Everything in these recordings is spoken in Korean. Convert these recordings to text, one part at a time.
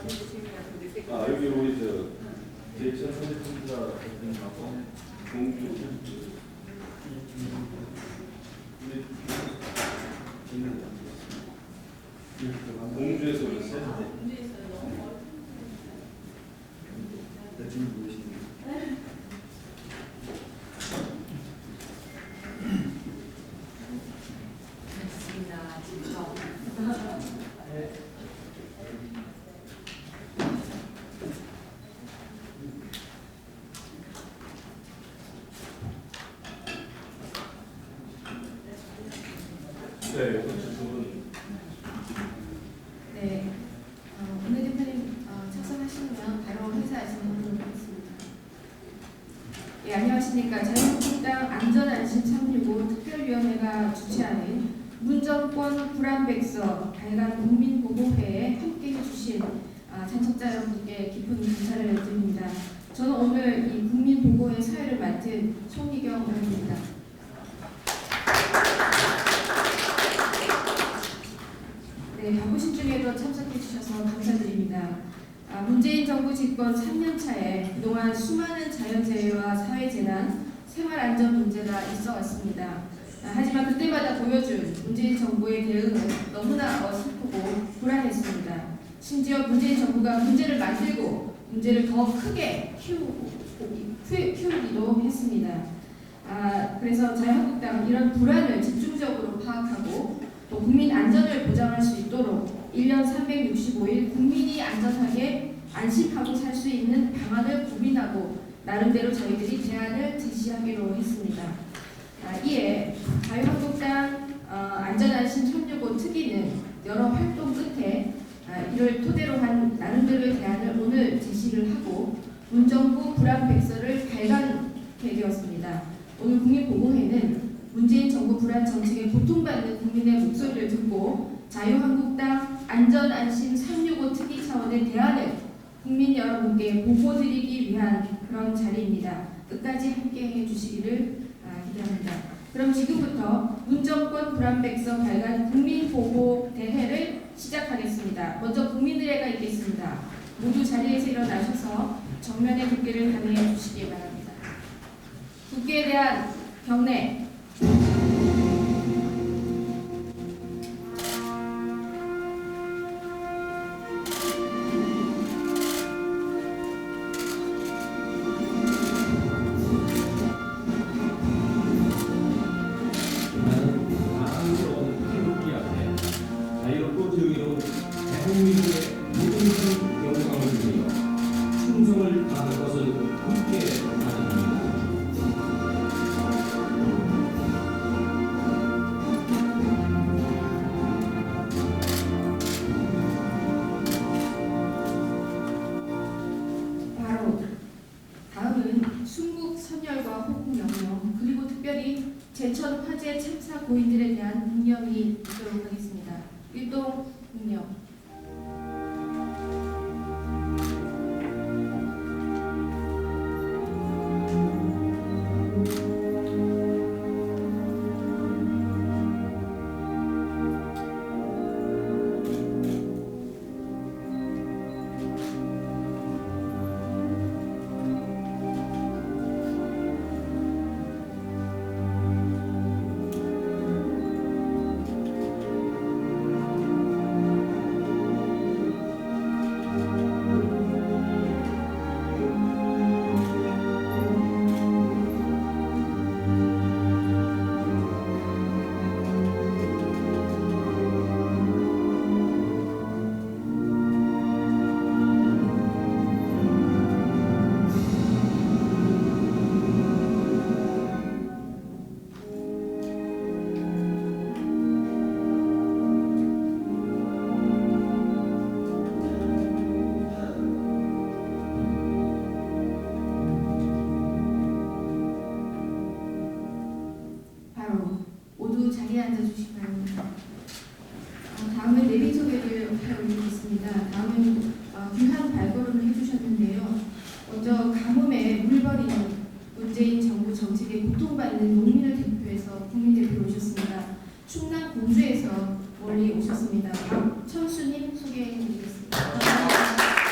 여기 우리 제천 선생님과 선생님하고 공주 공주에서 오셨어요? 지금 보시는 네, 두 분. 네, 오늘 대표님 작성하시면 바로 행사에서 하도록 하겠습니다. 예, 안녕하십니까. 자유한국당 안전안심 365 특별위원회가 주최하는 문정권 불안백서 발간 국민보고회에 함께해 주신 참석자 여러분께 깊은 감사를 드립니다. 저는 오늘 이 국민보고회 사회를 맡은 송미경 의원입니다. 네, 바쁘신 중에도 참석해 주셔서 감사드립니다. 문재인 정부 집권 3년 차에 그동안 수많은 자연재해와 사회재난, 생활안전 문제가 있어 왔습니다. 하지만 그때마다 보여준 문재인 정부의 대응은 너무나 어설프고 불안했습니다. 심지어 문재인 정부가 문제를 만들고 문제를 더 크게 키우기도 했습니다. 그래서 자유한국당은 이런 불안을 집중적으로 파악하고 또 국민 안전을 보장할 수 있도록 1년 365일 국민이 안전하게 안심하고 살 수 있는 방안을 고민하고 나름대로 저희들이 대안을 제시하기로 했습니다. 이에 자유한국당 안전안심 365 특위는 여러 활동 끝에 이를 토대로 한 나름대로의 대안을 오늘 제시를 하고 문정부 불안백서를 발간하게 되었습니다. 오늘 국민보고회는 문재인 정부 불안 정책에 고통받는 국민의 목소리를 듣고 자유한국당 안전안심 365 특위 차원의 대안을 국민 여러분께 보고드리기 위한 그런 자리입니다. 끝까지 함께해 주시기를 기대합니다. 그럼 지금부터 문정권 불안백서 발간 국민보고대회를 시작하겠습니다. 먼저 국민의례가 있겠습니다. 모두 자리에서 일어나셔서 정면에 국기를 감해해 주시기 바랍니다. 국기에 대한 경례. 자유롭고 정의로운 대한민국의 모든 영광을 드리며 충성을 다할 것을 굳게 다짐합니다. 바로 다음은 순국 선열과 호국 명령 그리고 특별히 제천 화재 참사 고인들에 대한 묵념이 있도록 하겠습니다. 일동 묵념. 모두 자리에 앉아주시기 바랍니다. 다음은 내빈 소개를 해드리겠습니다. 다음은 귀한 발걸음을 해주셨는데요. 먼저 가뭄에 물버리는 문재인 정부 정책에 고통받는 농민을 대표해서 국민대표로 오셨습니다. 충남 공주에서 멀리 오셨습니다. 천수님 소개해드리겠습니다.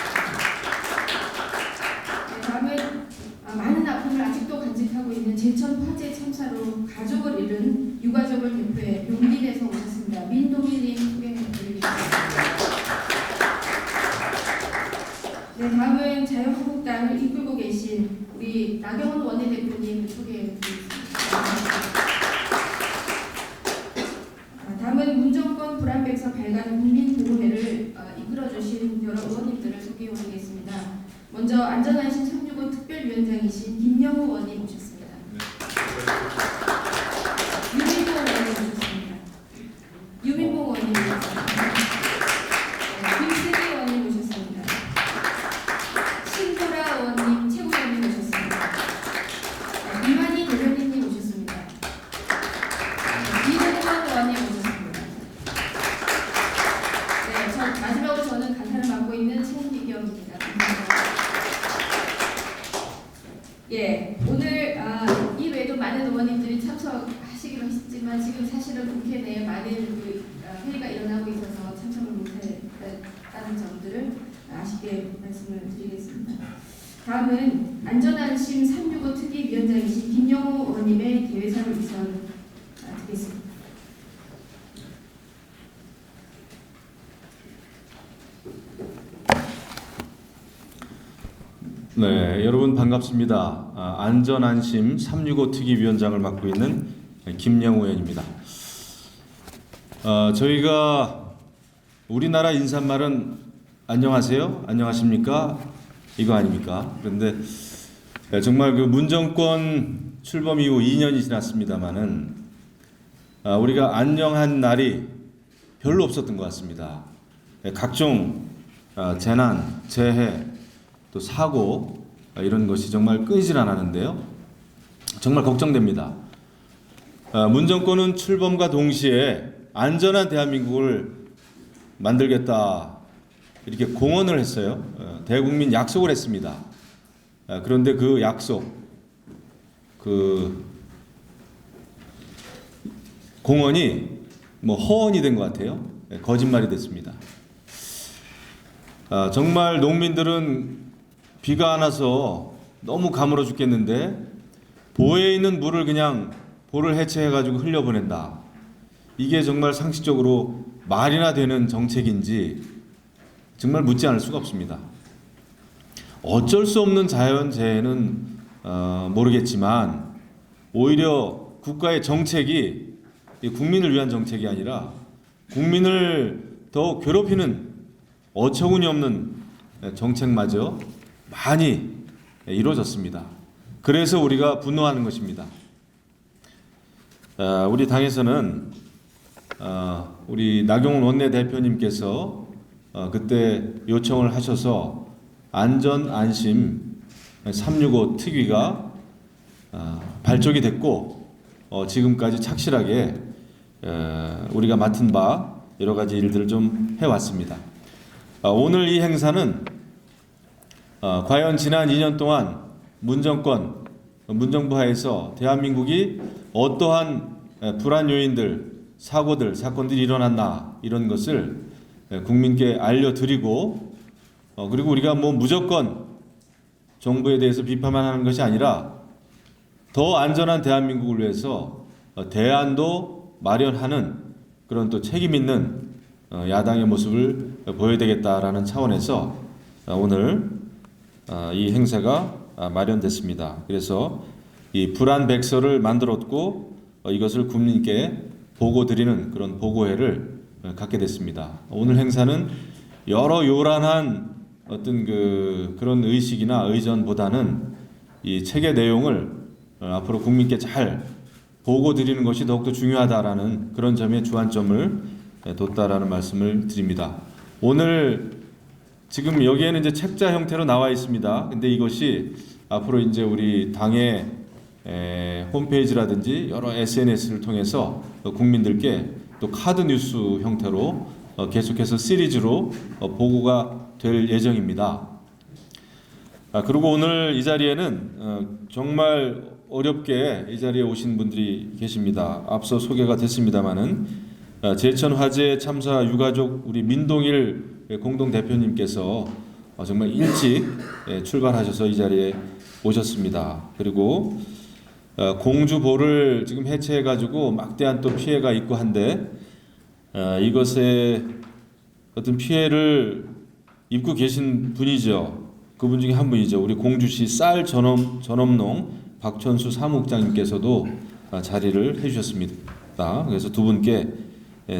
참사로 가족을 잃은 유가족을 대표해 용기내서 오셨습니다. 민동일님 소개해드리겠습니다. 네, 다음은 자유한국당을 이끌고 계신 우리 나경원 원내대표님 소개해드리겠습니다. 다음은 문정권 불안백서 발간 국민보호회를 이끌어주신 여러 의원님들을 소개해드리겠습니다. 먼저 안전안심 365 특별위원장이신 김영우 의원님 모셨습니다. 유민봉 의원님 모셨습니다. 유민봉 의원님 모셨습니다. 김승희 의원님 모셨습니다. 신보라 의원님 최고위원님 모셨습니다. 이만희 대변인님 모셨습니다. 이동건 의원님 모셨습니다. 네, 마지막으로 저는 간사를 맡고 있는 신기경입니다. 예, 오늘 이 외에도 많은 의원님들이 참석하시기로 했지만 지금 사실은 국회 내에 많은 회의가 일어나고 있어서 참석을 못했다는 점들을 아쉽게 말씀을 드리겠습니다. 다음은 안전안심 365 특위위원장이신 김영우 의원님의 개회사를 우선 듣겠습니다. 네, 여러분 반갑습니다. 안전안심 365 특위위원장을 맡고 있는 김영우 의원입니다. 저희가 우리나라 인사말은 안녕하세요, 안녕하십니까 이거 아닙니까? 그런데 정말 그 문정권 출범 이후 2년이 지났습니다만은 우리가 안녕한 날이 별로 없었던 것 같습니다. 각종 재난, 재해, 또 사고 이런 것이 정말 끊이질 않았는데요. 정말 걱정됩니다. 문정권은 출범과 동시에 안전한 대한민국을 만들겠다 이렇게 공언을 했어요. 대국민 약속을 했습니다. 그런데 그 약속, 그 공언이 허언이 된 것 같아요. 거짓말이 됐습니다. 정말 농민들은 비가 안 와서 너무 가물어 죽겠는데 보에 있는 물을 그냥 보를 해체해가지고 흘려보낸다. 이게 정말 상식적으로 말이나 되는 정책인지 정말 묻지 않을 수가 없습니다. 어쩔 수 없는 자연재해는 모르겠지만 오히려 국가의 정책이 국민을 위한 정책이 아니라 국민을 더 괴롭히는 어처구니 없는 정책마저 많이 이루어졌습니다. 그래서 우리가 분노하는 것입니다. 우리 당에서는 우리 나경원 원내대표님께서 그때 요청을 하셔서 안전안심 365 특위가 발족이 됐고 지금까지 착실하게 우리가 맡은 바 여러 가지 일들을 좀 해왔습니다. 오늘 이 행사는 과연 지난 2년 동안 문정부 하에서 대한민국이 어떠한 불안 요인들, 사고들, 사건들이 일어났나 이런 것을 국민께 알려드리고 그리고 우리가 무조건 정부에 대해서 비판만 하는 것이 아니라 더 안전한 대한민국을 위해서 대안도 마련하는 그런 또 책임 있는 야당의 모습을 보여야 되겠다라는 차원에서 오늘 이 행사가 마련됐습니다. 그래서 이 불안백서를 만들었고 이것을 국민께 보고드리는 그런 보고회를 갖게 됐습니다. 오늘 행사는 여러 요란한 어떤 그런 의식이나 의전보다는 이 책의 내용을 앞으로 국민께 잘 보고드리는 것이 더욱더 중요하다라는 그런 점에 주안점을 뒀다라는 말씀을 드립니다. 오늘 지금 여기에는 이제 책자 형태로 나와 있습니다. 근데 이것이 앞으로 이제 우리 당의 홈페이지라든지 여러 SNS를 통해서 국민들께 또 카드 뉴스 형태로 계속해서 시리즈로 보고가 될 예정입니다. 그리고 오늘 이 자리에는 정말 어렵게 이 자리에 오신 분들이 계십니다. 앞서 소개가 됐습니다마는 제천 화재 참사 유가족 우리 민동일 공동대표님께서 정말 일찍 출발하셔서 이 자리에 오셨습니다. 그리고 공주보를 지금 해체해가지고 막대한 또 피해가 있고 한데 이것에 어떤 피해를 입고 계신 분이죠. 그분 중에 한 분이죠. 우리 공주시 쌀 전업농 박천수 사무국장님께서도 자리를 해주셨습니다. 그래서 두 분께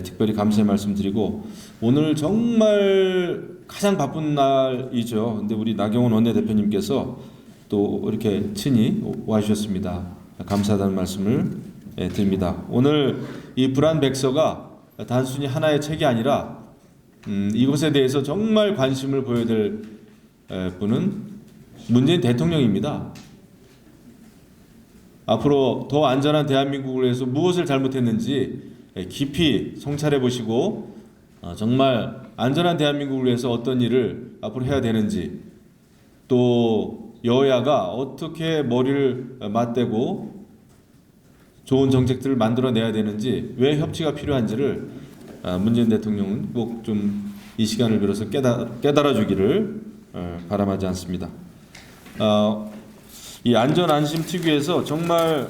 특별히 감사의 말씀드리고, 오늘 정말 가장 바쁜 날이죠. 근데 우리 나경원 원내대표님께서 또 이렇게 친히 와주셨습니다. 감사하다는 말씀을 드립니다. 오늘 이 불안백서가 단순히 하나의 책이 아니라 이것에 대해서 정말 관심을 보여야 될 분은 문재인 대통령입니다. 앞으로 더 안전한 대한민국을 위해서 무엇을 잘못했는지 깊이 성찰해 보시고 정말 안전한 대한민국을 위해서 어떤 일을 앞으로 해야 되는지, 또 여야가 어떻게 머리를 맞대고 좋은 정책들을 만들어내야 되는지, 왜 협치가 필요한지를 문재인 대통령은 꼭 좀 이 시간을 빌어서 깨달아 주기를 바람하지 않습니다. 이 안전안심 특위에서 정말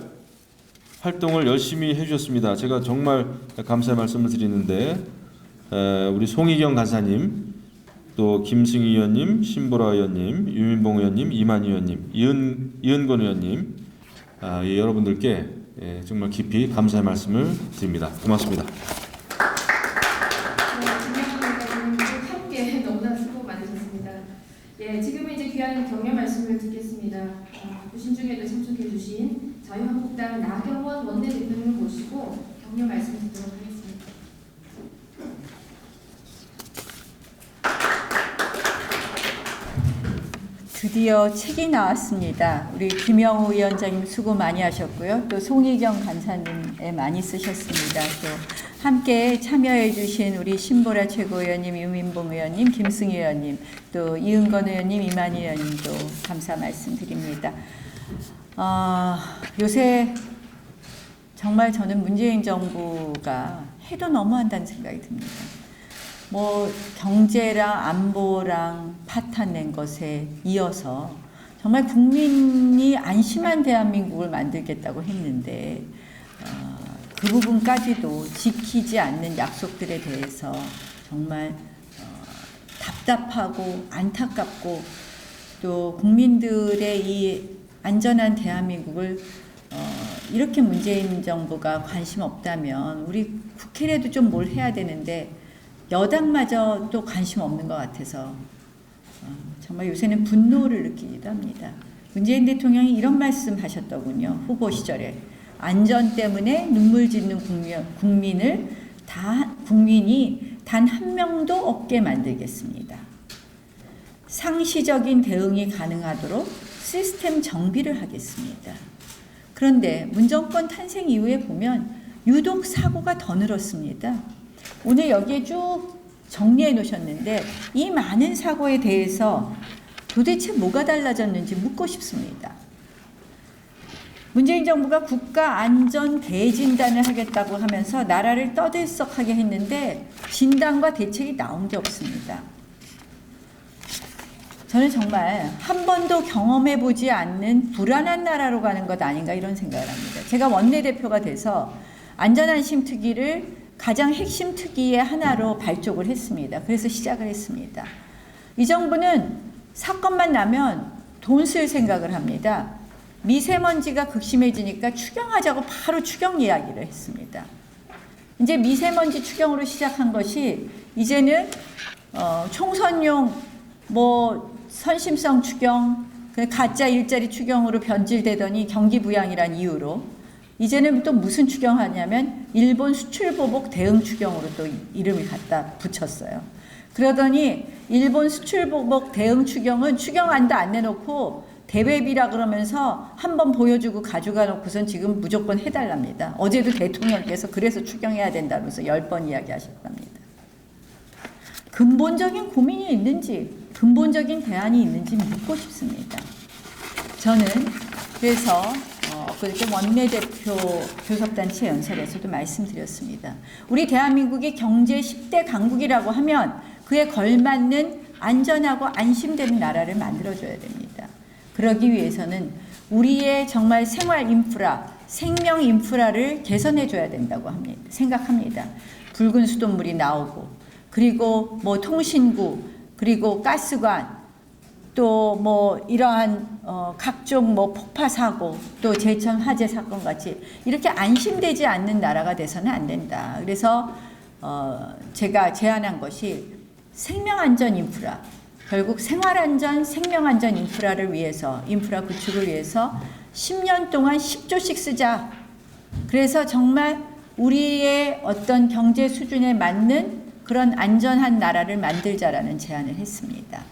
활동을 열심히 해주셨습니다. 제가 정말 감사의 말씀을 드리는데, 우리 송희경 간사님, 또 김승희 의원님, 신보라 의원님, 유민봉 의원님, 이만 의원님, 이은권 의원님, 여러분들께 정말 깊이 감사의 말씀을 드립니다. 고맙습니다. 함께 너무나 수고 많으셨습니다. 지금은 이제 귀한 격려 말씀을 듣겠습니다. 부신 중에도 참석해주신 자유한국당 나경원 원내대표님을 모시고 격려 말씀 듣도록 하겠습니다. 드디어 책이 나왔습니다. 우리 김영우 위원장님 수고 많이 하셨고요. 또 송희경 간사님 많이 쓰셨습니다. 또 함께 참여해 주신 우리 신보라 최고위원님, 유민봉 의원님, 김승희 의원님, 또 이은건 의원님, 이만 의원님도 감사 말씀드립니다. 요새 정말 저는 문재인 정부가 해도 너무한다는 생각이 듭니다. 뭐 경제랑 안보랑 파탄 낸 것에 이어서 정말 국민이 안심한 대한민국을 만들겠다고 했는데 그 부분까지도 지키지 않는 약속들에 대해서 정말 답답하고 안타깝고, 또 국민들의 이 안전한 대한민국을 이렇게 문재인 정부가 관심 없다면 우리 국회라도 좀 뭘 해야 되는데 여당마저 또 관심 없는 것 같아서 정말 요새는 분노를 느끼기도 합니다. 문재인 대통령이 이런 말씀 하셨더군요. 후보 시절에. 안전 때문에 눈물 짓는 국민이 단 한 명도 없게 만들겠습니다. 상시적인 대응이 가능하도록 시스템 정비를 하겠습니다. 그런데 문정권 탄생 이후에 보면 유독 사고가 더 늘었습니다. 오늘 여기에 쭉 정리해 놓으셨는데 이 많은 사고에 대해서 도대체 뭐가 달라졌는지 묻고 싶습니다. 문재인 정부가 국가안전대진단을 하겠다고 하면서 나라를 떠들썩하게 했는데 진단과 대책이 나온 게 없습니다. 저는 정말 한 번도 경험해보지 않는 불안한 나라로 가는 것 아닌가 이런 생각을 합니다. 제가 원내대표가 돼서 안전안심 특위를 가장 핵심 특위의 하나로 발족을 했습니다. 그래서 시작을 했습니다. 이 정부는 사건만 나면 돈 쓸 생각을 합니다. 미세먼지가 극심해지니까 추경하자고 바로 추경 이야기를 했습니다. 이제 미세먼지 추경으로 시작한 것이 이제는 총선용 선심성 추경, 가짜 일자리 추경으로 변질되더니 경기부양이란 이유로 이제는 또 무슨 추경하냐면 일본 수출보복 대응 추경으로 또 이름을 갖다 붙였어요. 그러더니 일본 수출보복 대응 추경은 추경안도 안 내놓고 대외비라 그러면서 한번 보여주고 가져가 놓고선 지금 무조건 해달랍니다. 어제도 대통령께서 그래서 추경해야 된다면서 10번 이야기하셨답니다. 근본적인 고민이 있는지, 근본적인 대안이 있는지 묻고 싶습니다. 저는 그래서 그렇게 원내대표 교섭단체 연설에서도 말씀드렸습니다. 우리 대한민국이 경제 10대 강국이라고 하면 그에 걸맞는 안전하고 안심되는 나라를 만들어줘야 됩니다. 그러기 위해서는 우리의 정말 생활 인프라, 생명 인프라를 개선해 줘야 된다고 생각합니다. 붉은 수돗물이 나오고, 그리고 뭐 통신구, 그리고 가스관, 또 뭐 이러한 각종 뭐 폭파 사고, 또 제천 화재 사건 같이 이렇게 안심되지 않는 나라가 돼서는 안 된다. 그래서 제가 제안한 것이 생명안전 인프라, 결국 생활안전, 생명안전 인프라를 위해서, 인프라 구축을 위해서 10년 동안 10조씩 쓰자. 그래서 정말 우리의 어떤 경제 수준에 맞는 그런 안전한 나라를 만들자라는 제안을 했습니다.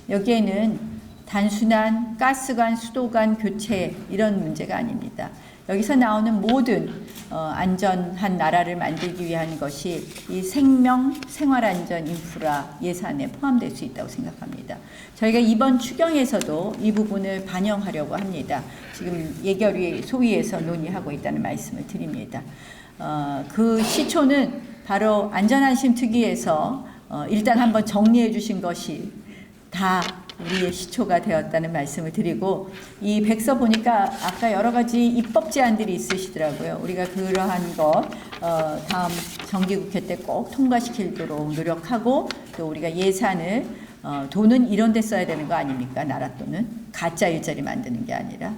여기에는 단순한 가스관, 수도관 교체 이런 문제가 아닙니다. 여기서 나오는 모든 안전한 나라를 만들기 위한 것이 이 생명, 생활안전 인프라 예산에 포함될 수 있다고 생각합니다. 저희가 이번 추경에서도 이 부분을 반영하려고 합니다. 지금 예결위 소위에서 논의하고 있다는 말씀을 드립니다. 그 시초는 바로 안전안심 특위에서 일단 한번 정리해 주신 것이 다 우리의 시초가 되었다는 말씀을 드리고, 이 백서 보니까 아까 여러 가지 입법 제안들이 있으시더라고요. 우리가 그러한 것 다음 정기국회 때 꼭 통과시키도록 노력하고, 또 우리가 예산을 돈은 이런 데 써야 되는 거 아닙니까? 나라 돈은 가짜 일자리 만드는 게 아니라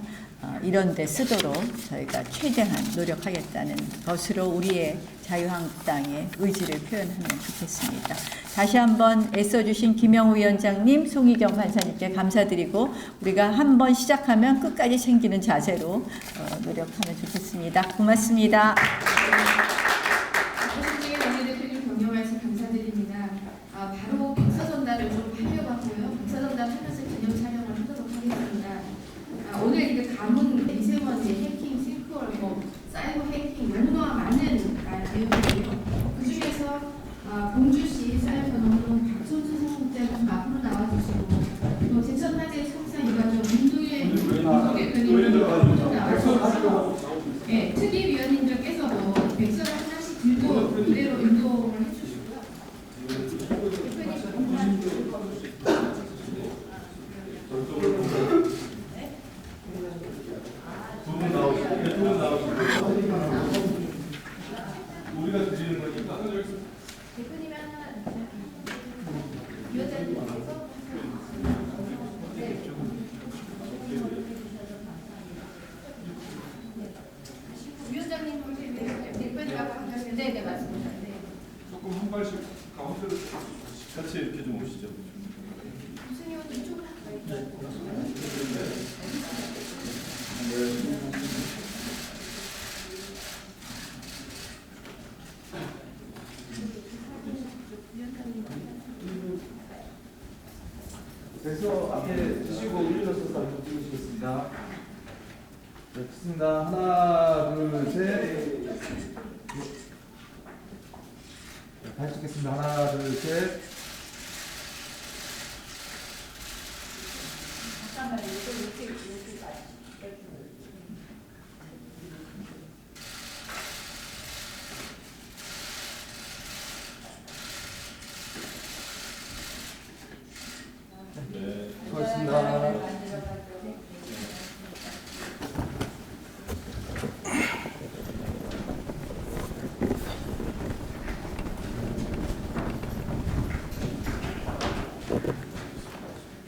이런 데 쓰도록 저희가 최대한 노력하겠다는 것으로 우리의 자유한국당의 의지를 표현하면 좋겠습니다. 다시 한번 애써주신 김영우 위원장님, 송희경 판사님께 감사드리고, 우리가 한번 시작하면 끝까지 챙기는 자세로 노력하면 좋겠습니다. 고맙습니다. 오신중에 원내대표님 경영하셔서 감사드립니다. 바로 백서 전달을 좀 하려고 하고요. 백서 전달 하면서 기념 촬영을 하도록 하겠습니다. 오늘 이제 가문 미세먼지 해킹, 싱크홀, 뭐 사이버 해킹 너무나 많은 내용이에요. 그 중에서 공주시 사회변호사 박천수 사무국장님 앞으로 나와주시고, 또 제천 화재 청산 유가족 윤두일 대표님 나와주셔서 특위위원님들께서도 백서를 하나씩 들고 그대로 운동을 해주시고요. 우리가 드리는 거니까. 대표님이 하나, 위원장님께서 위원장님 대표님하고 함께 네, 맞습니다. 네. 조금 한 발씩 가운데로 같이 이렇게 좀 오시죠. 무슨 의원 이쪽으로 그래서 앞에 드시고 올려주셔서 한번 찍으시겠습니다. 네, 좋습니다. 하나, 둘, 셋. 네, 다시 찍겠습니다. 하나, 둘, 셋. 네. 고맙습니다.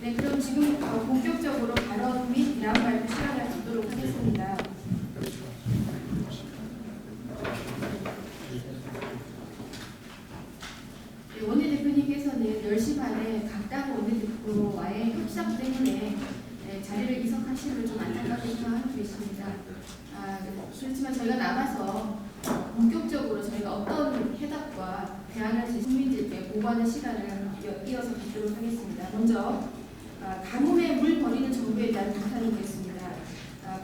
네, 그럼 지금 본격적으로 발언 및 이란 발표 시간을 갖도록 하겠습니다. 네, 원내대표님께서는 10시 반에 각 당 원내대표와의 협상 때문에 자리를 이석하시는 좀 안타깝게 생각하고 계십니다. 그렇지만 저희가 남아서 본격적으로 저희가 어떤 해답과 대안을 국민들께 보고하는 시간을 이어서 갖도록 하겠습니다. 먼저 가뭄에 물 버리는 정부에 대한 비판이 있겠습니다.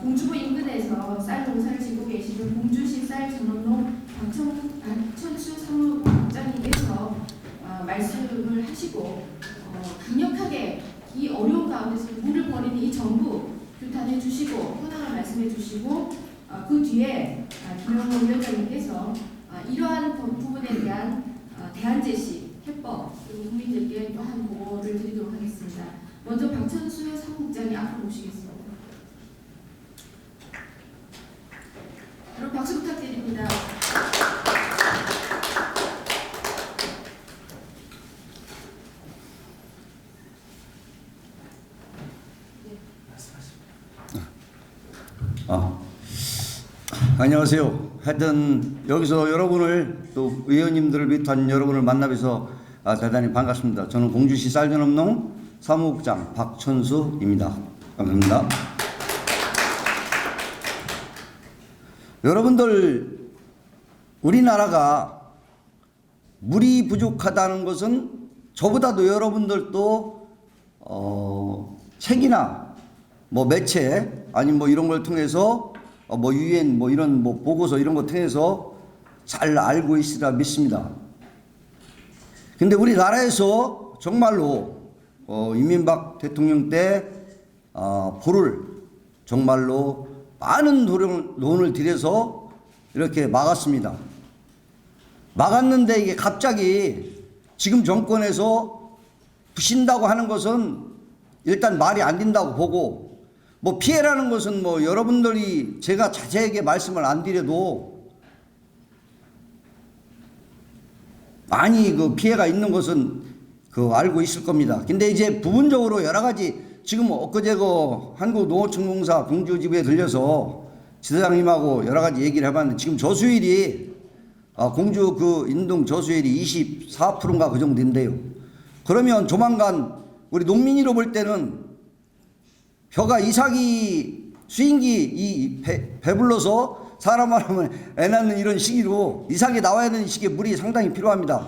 공주보 인근에서 쌀 농사를 짓고 계시는 공주시 쌀 전원농 박천수 사무국장님께서 말씀을 하시고 강력하게 이 어려운 가운데서 물을 버리는 이 정부 규탄해 주시고 현황을 말씀해 주시고 그 뒤에 김영호 위원장님께서 이러한 부분에 대한 대안 제시, 해법 그리고 국민들께 또한 보고를 드리도록 하겠습니다. 먼저 박천수 사무국장님 앞으로 모시겠습니다. 박수 부탁드립니다. 안녕하세요. 하여튼 여기서 여러분을 또 의원님들을 비롯한 여러분을 만나뵈서 대단히 반갑습니다. 저는 공주시 쌀전업농 사무국장 박천수입니다. 감사합니다. 여러분들, 우리나라가 물이 부족하다는 것은 저보다도 여러분들도 책이나 뭐 매체 아니면 뭐 이런 걸 통해서 뭐 유엔 뭐 이런 뭐 보고서 이런 거 통해서 잘 알고 있으리라 믿습니다. 근데 우리나라에서 정말로 이명박 대통령 때 불을 정말로 많은 돈을 들여서 이렇게 막았습니다. 막았는데 이게 갑자기 지금 정권에서 부신다고 하는 것은 일단 말이 안 된다고 보고, 뭐 피해라는 것은 뭐 여러분들이 제가 자세하게 말씀을 안 드려도 많이 그 피해가 있는 것은 알고 있을 겁니다. 근데 이제 부분적으로 여러 가지 지금 엊그제 한국농어촌공사 공주집에 들려서 지사장님하고 여러 가지 얘기를 해봤는데 지금 저수율이 공주 인동 저수율이 24%인가 그 정도 된대요. 그러면 조만간 우리 농민이로 볼 때는 벼가 이삭이 수인기 배불러서 사람 말하면 애 낳는 이런 시기로 이삭이 나와야 되는 시기에 물이 상당히 필요합니다.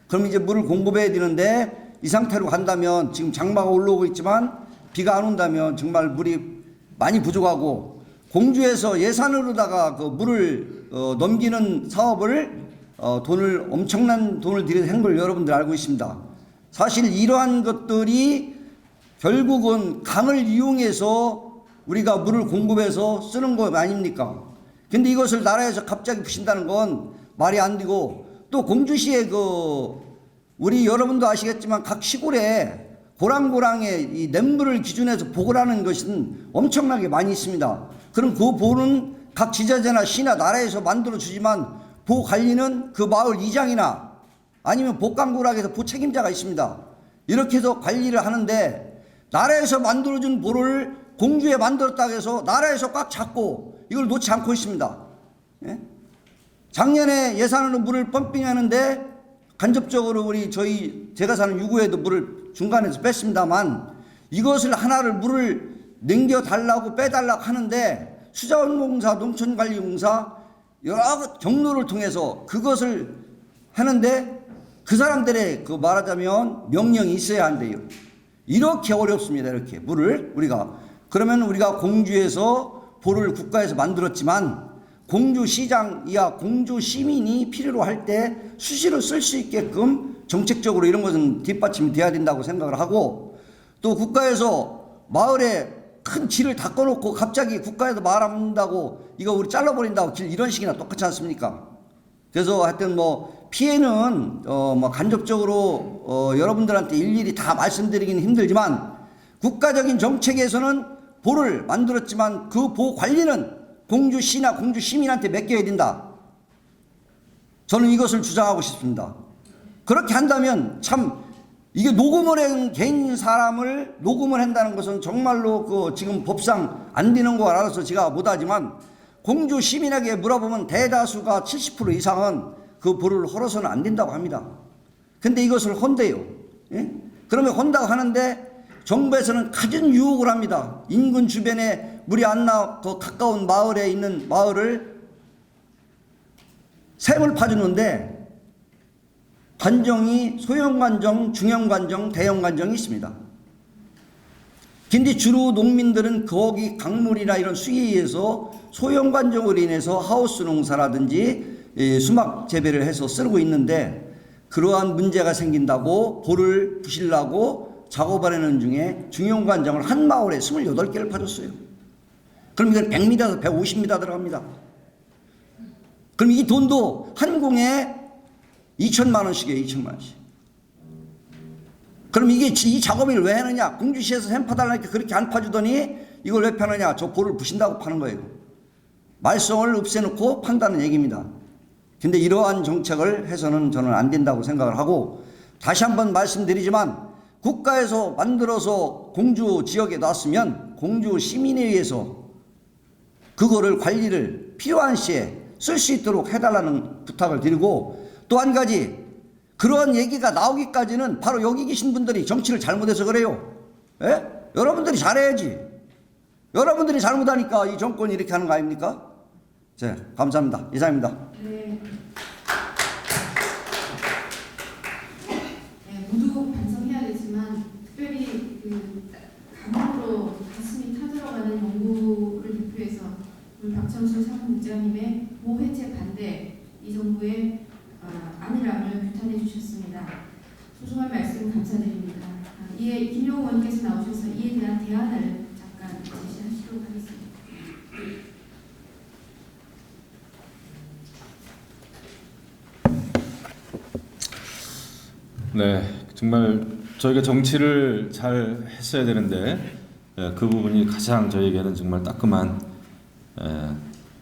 그럼 이제 물을 공급해야 되는데 이 상태로 간다면 지금 장마가 올라오고 있지만 비가 안 온다면 정말 물이 많이 부족하고, 공주에서 예산으로다가 그 물을 넘기는 사업을 엄청난 돈을 들여서 한 걸 여러분들 알고 있습니다. 사실 이러한 것들이 결국은 강을 이용해서 우리가 물을 공급해서 쓰는 거 아닙니까? 근데 이것을 나라에서 갑자기 푸신다는 건 말이 안 되고, 또 공주시에 우리 여러분도 아시겠지만 각 시골에 고랑고랑에 이 냇물을 기준해서 보고를 하는 것은 엄청나게 많이 있습니다. 그럼 그 보는 각 지자체나 시나 나라에서 만들어 주지만 보 관리는 그 마을 이장이나 아니면 보강구락에서 보 책임자가 있습니다. 이렇게 해서 관리를 하는데 나라에서 만들어준 보를 공주에 만들었다고 해서 나라에서 꽉 잡고 이걸 놓지 않고 있습니다. 예? 작년에 예산으로 물을 펌핑하는데 간접적으로 제가 사는 유구에도 물을 중간에서 뺐습니다만, 이것을 하나를 물을 넘겨달라고 빼달라고 하는데 수자원공사, 농촌관리공사 여러 경로를 통해서 그것을 하는데 그 사람들의 말하자면 명령이 있어야 한대요. 이렇게 어렵습니다. 이렇게 물을 그러면 우리가 공주에서 보를 국가에서 만들었지만 공주시장 이하 공주 시민이 필요로 할 때 수시로 쓸 수 있게끔 정책적으로 이런 것은 뒷받침이 돼야 된다고 생각을 하고, 또 국가에서 마을에 큰 길을 닦아놓고 갑자기 국가에서 말 안 듣는다고 이거 우리 잘라버린다고 길 이런 식이나 똑같지 않습니까? 그래서 하여튼 피해는 간접적으로 여러분들한테 일일이 다 말씀드리기는 힘들지만, 국가적인 정책에서는 보를 만들었지만 그 보 관리는 공주시나 공주시민한테 맡겨야 된다. 저는 이것을 주장하고 싶습니다. 그렇게 한다면 참 이게 녹음을 한 개인 사람을 녹음을 한다는 것은 정말로 지금 법상 안 되는 거 알아서 제가 못하지만, 공주 시민에게 물어보면 대다수가 70% 이상은 그 보를 헐어서는 안 된다고 합니다. 근데 이것을 헌대요. 예? 그러면 헌다고 하는데 정부에서는 갖은 유혹을 합니다. 인근 주변에 물이 안 나 더 가까운 마을에 있는 마을을 샘을 파주는데 관정이 소형 관정, 중형 관정, 대형 관정이 있습니다. 근데 주로 농민들은 거기 강물이나 이런 수위에 의해서 소형 관정으로 인해서 하우스 농사라든지 수막 재배를 해서 쓰고 있는데, 그러한 문제가 생긴다고 보를 부실라고 작업하는 중에 중형 관정을 한 마을에 28개를 파줬어요. 그럼 이건 100m에서 150m 들어갑니다. 그럼 이 돈도 한 공에 2천만 원씩이에요. 2천만 원씩. 그럼 이 작업을 왜 하느냐? 공주시에서 샘 파달라니까 그렇게 안 파주더니 이걸 왜 파느냐? 저 보를 부신다고 파는 거예요. 말썽을 없애놓고 판다는 얘기입니다. 근데 이러한 정책을 해서는 저는 안 된다고 생각을 하고, 다시 한번 말씀드리지만 국가에서 만들어서 공주 지역에 놨으면 공주 시민에 의해서 그거를 관리를 필요한 시에 쓸 수 있도록 해달라는 부탁을 드리고, 또 한 가지, 그러한 얘기가 나오기까지는 바로 여기 계신 분들이 정치를 잘못해서 그래요. 예? 여러분들이 잘해야지. 여러분들이 잘못하니까 이 정권이 이렇게 하는 거 아닙니까? 네, 감사합니다. 이상입니다. 네. 네, 모두 반성해야겠지만 특별히 감옥으로 가슴이 타들어가는 연구를 대표해서 우리 박천수 사무국장님의 보호해체 반대, 이 정부의 안일함을 규탄해 주셨습니다. 소중한 말씀 감사드립니다. 이에 김용호 의원께서 나오셔서 이에 대한 대안을 잠깐 제시하시도록 하겠습니다. 네, 정말 저희가 정치를 잘 했어야 되는데 그 부분이 가장 저희에게는 정말 따끔한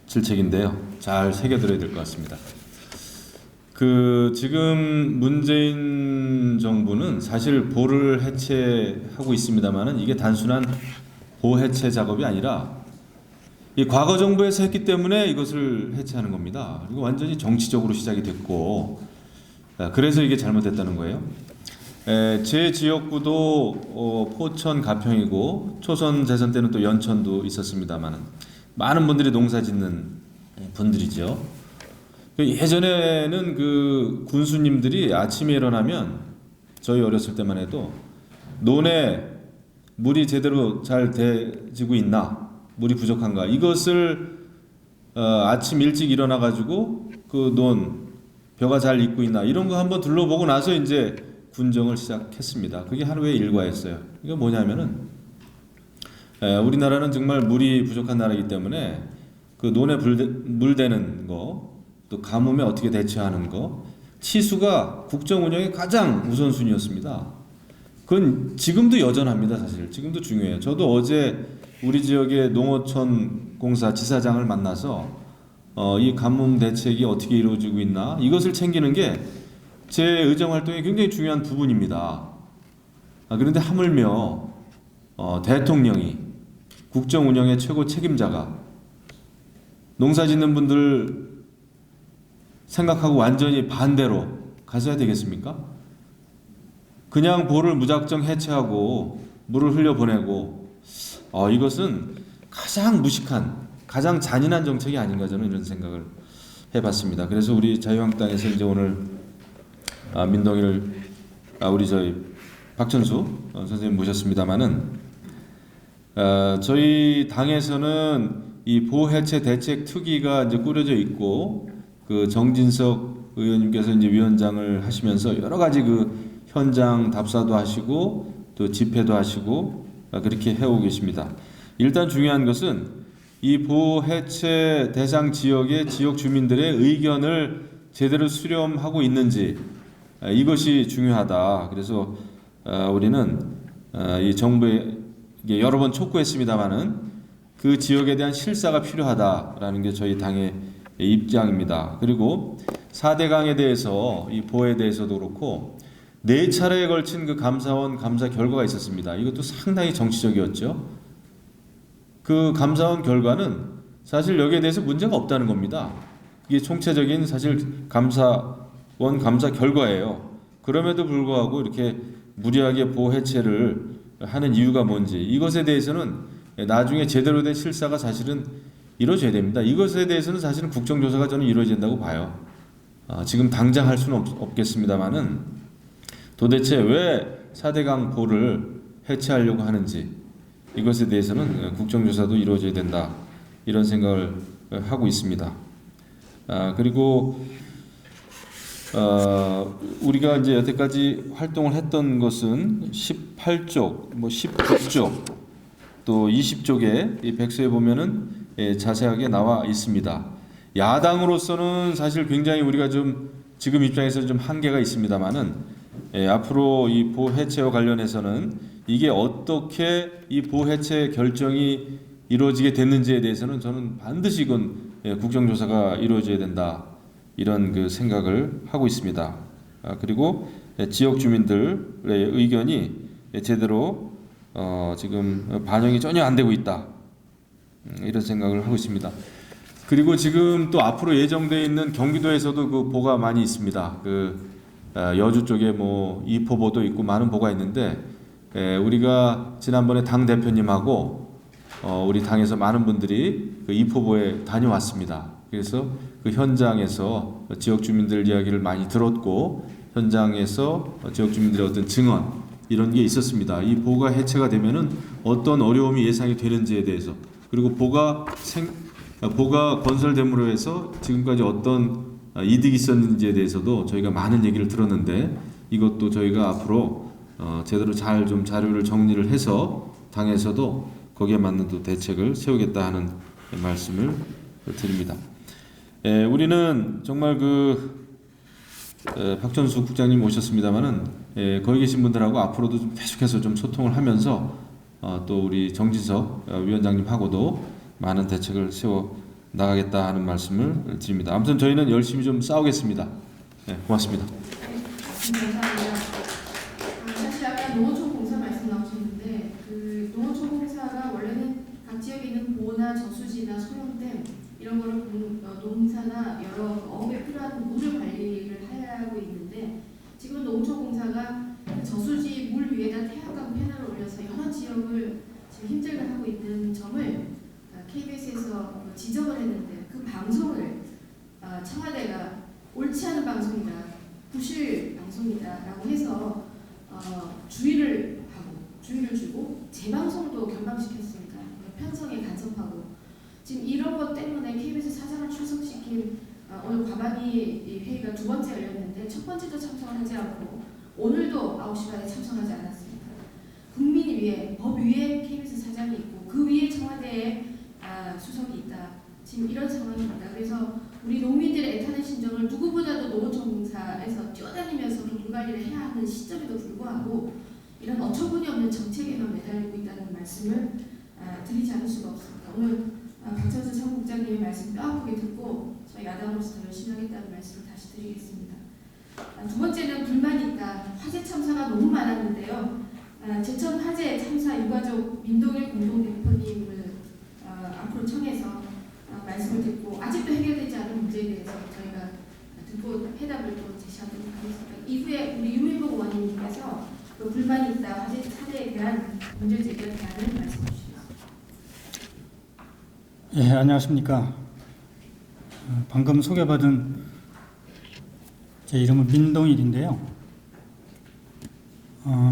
질책인데요. 잘 새겨들어야 될 것 같습니다. 지금 문재인 정부는 사실 보를 해체하고 있습니다만은 이게 단순한 보 해체 작업이 아니라 이 과거 정부에서 했기 때문에 이것을 해체하는 겁니다. 그리고 완전히 정치적으로 시작이 됐고, 그래서 이게 잘못됐다는 거예요. 제 지역구도 포천 가평이고 초선 재선 때는 또 연천도 있었습니다만은 많은 분들이 농사 짓는 분들이죠. 예전에는 그 군수님들이 아침에 일어나면 저희 어렸을 때만 해도 논에 물이 제대로 잘 대지고 있나, 물이 부족한가, 이것을 아침 일찍 일어나 가지고 그 논 벼가 잘 익고 있나 이런 거 한번 둘러보고 나서 이제 군정을 시작했습니다. 그게 하루의 일과였어요. 이게 뭐냐면은 우리나라는 정말 물이 부족한 나라이기 때문에 그 논에 물 대는 거, 또 가뭄에 어떻게 대처하는 거, 치수가 국정 운영의 가장 우선순위였습니다. 그건 지금도 여전합니다. 사실 지금도 중요해요. 저도 어제 우리 지역의 농어촌 공사 지사장을 만나서 이 가뭄 대책이 어떻게 이루어지고 있나, 이것을 챙기는 게 제 의정 활동의 굉장히 중요한 부분입니다. 그런데 하물며 대통령이, 국정 운영의 최고 책임자가 농사 짓는 분들 생각하고 완전히 반대로 가셔야 되겠습니까? 그냥 보를 무작정 해체하고 물을 흘려보내고, 이것은 가장 무식한, 가장 잔인한 정책이 아닌가, 저는 이런 생각을 해봤습니다. 그래서 우리 자유한국당에서 이제 오늘 민동일, 우리 저희 박천수 선생님 모셨습니다만은, 저희 당에서는 이 보해체 대책 특위가 이제 꾸려져 있고, 그 정진석 의원님께서 이제 위원장을 하시면서 여러 가지 그 현장 답사도 하시고 또 집회도 하시고 그렇게 해오고 계십니다. 일단 중요한 것은 이 보해체 대상 지역의 지역 주민들의 의견을 제대로 수렴하고 있는지, 이것이 중요하다. 그래서 우리는 이 정부에 여러 번 촉구했습니다마는 그 지역에 대한 실사가 필요하다라는 게 저희 당의 입장입니다. 그리고 4대강에 대해서, 이 보에 대해서도 그렇고 4차례에 걸친 그 감사원 감사 결과가 있었습니다. 이것도 상당히 정치적이었죠. 그 감사원 결과는 사실 여기에 대해서 문제가 없다는 겁니다. 이게 총체적인 사실 감사원 감사 결과예요. 그럼에도 불구하고 이렇게 무리하게 보 해체를 하는 이유가 뭔지, 이것에 대해서는 나중에 제대로 된 실사가 사실은 이루어져야 됩니다. 이것에 대해서는 사실은 국정조사가 저는 이루어진다고 봐요. 지금 당장 할 수는 없겠습니다만은 도대체 왜 4대강 보를 해체하려고 하는지, 이것에 대해서는 국정조사도 이루어져야 된다, 이런 생각을 하고 있습니다. 그리고 우리가 이제 여태까지 활동을 했던 것은 18쪽, 19쪽, 또 20쪽에 이 백서에 보면은 자세하게 나와 있습니다. 야당으로서는 사실 굉장히 우리가 좀 지금 입장에서 좀 한계가 있습니다만은, 앞으로 이 보해체와 관련해서는 이게 어떻게 이 보해체 결정이 이루어지게 됐는지에 대해서는 저는 반드시 이건 국정조사가 이루어져야 된다. 이런 그 생각을 하고 있습니다. 그리고 지역 주민들의 의견이 제대로 지금 반영이 전혀 안 되고 있다. 이런 생각을 하고 있습니다. 그리고 지금 또 앞으로 예정되어 있는 경기도에서도 그 보가 많이 있습니다. 여주 쪽에 뭐 이포보도 있고 많은 보가 있는데 우리가 지난번에 당 대표님하고 우리 당에서 많은 분들이 그 이포보에 다녀왔습니다. 그래서 그 현장에서 지역 주민들 이야기를 많이 들었고 현장에서 지역 주민들의 어떤 증언 이런 게 있었습니다. 이 보가 해체가 되면은 어떤 어려움이 예상이 되는지에 대해서 그리고 보가 건설됨으로 해서 지금까지 어떤 이득이 있었는지에 대해서도 저희가 많은 얘기를 들었는데 이것도 저희가 앞으로 제대로 잘 좀 자료를 정리를 해서 당에서도 거기에 맞는 또 대책을 세우겠다 하는 말씀을 드립니다. 우리는 정말 박전수 국장님 오셨습니다만은 거기 계신 분들하고 앞으로도 좀 계속해서 좀 소통을 하면서 또 우리 정진석 위원장님하고도 많은 대책을 세워 나가겠다 하는 말씀을 드립니다. 아무튼 저희는 열심히 좀 싸우겠습니다. 고맙습니다. 감사합니다. 사실 아까 농어촌 공사 말씀 나오셨는데 그 농어촌 공사가 원래는 각 지역에 있는 보나 저수지나 소용댐 이런 거를 농사나 여러 어업에 필요한 물을 관리를 하고 있는데 지금 농어촌 공사가 저수지 물 위에다 태양광 패널을 올려서 여러 지역을 지금 힘들게 하고 있는 점을 KBS에서 지적을 했는데 그 방송을 청와대가 옳지 않은 방송이다, 부실 방송이다라고 해서 주의를 주고 재방송도 결방시켰습니다. 편성에 간섭하고 지금 이런 것 때문에 KBS 사장을 출석시킨 오늘 과방위 회의가 두 번째 열렸는데 첫 번째도 참석하지 않고 오늘도 9시 반에 참석하지 않았습니다. 국민 위에 법 위에 KBS 사장이 있고 그 위에 청와대에 수석이 있다. 지금 이런 상황입니다. 그래서 우리 농민들의 애타는 심정을 누구보다도 농어촌 공사에서 뛰어다니면서 물 관리를 해야 하는 시점에도 불구하고 이런 어처구니 없는 정책에만 매달리고 있다는 말씀을 드리지 않을 수가 없습니다. 오늘 박찬수 사무국장님의 말씀 뼈아프게 듣고 저희 야당으로서 더 열심히 하겠다는 말씀을 다시 드리겠습니다. 두 번째는 불만이 있다. 화재 참사가 너무 많았는데요. 제천 화재 참사 유가족 민동일 공동대표님을 앞으로 청해서 말씀을 듣고 아직도 해결되지 않은 문제에 대해서 저희가 듣고 해답을 또 제시하도록 하겠습니다. 이후에 우리 유민복 의원님께서 그 불만이 있다 화재에 대한 문제 제기에 대한 말씀해 주시겠습니다. 예, 안녕하십니까. 방금 소개받은 제 이름은 민동일인데요.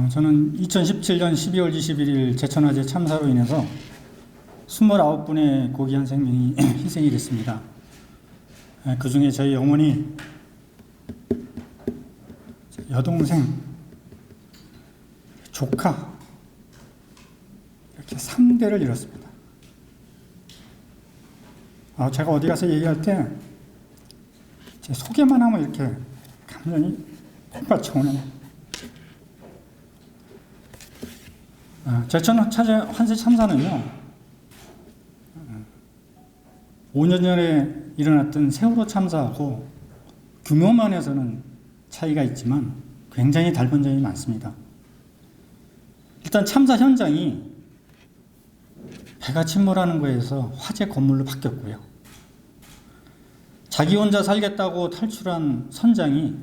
저는 2017년 12월 21일 제천화재 참사로 인해서 29분의 고귀한 생명이 희생이 됐습니다. 그 중에 저희 어머니, 여동생, 조카 이렇게 3대를 잃었습니다. 제가 어디 가서 얘기할 때 제 소개만 하면 이렇게 감정이 폭발쳐오네요. 제천 화재 참사는요, 5년 전에 일어났던 세월호 참사하고 규모만에서는 차이가 있지만 굉장히 닮은 점이 많습니다. 일단 참사 현장이 배가 침몰하는 거에서 화재 건물로 바뀌었고요. 자기 혼자 살겠다고 탈출한 선장이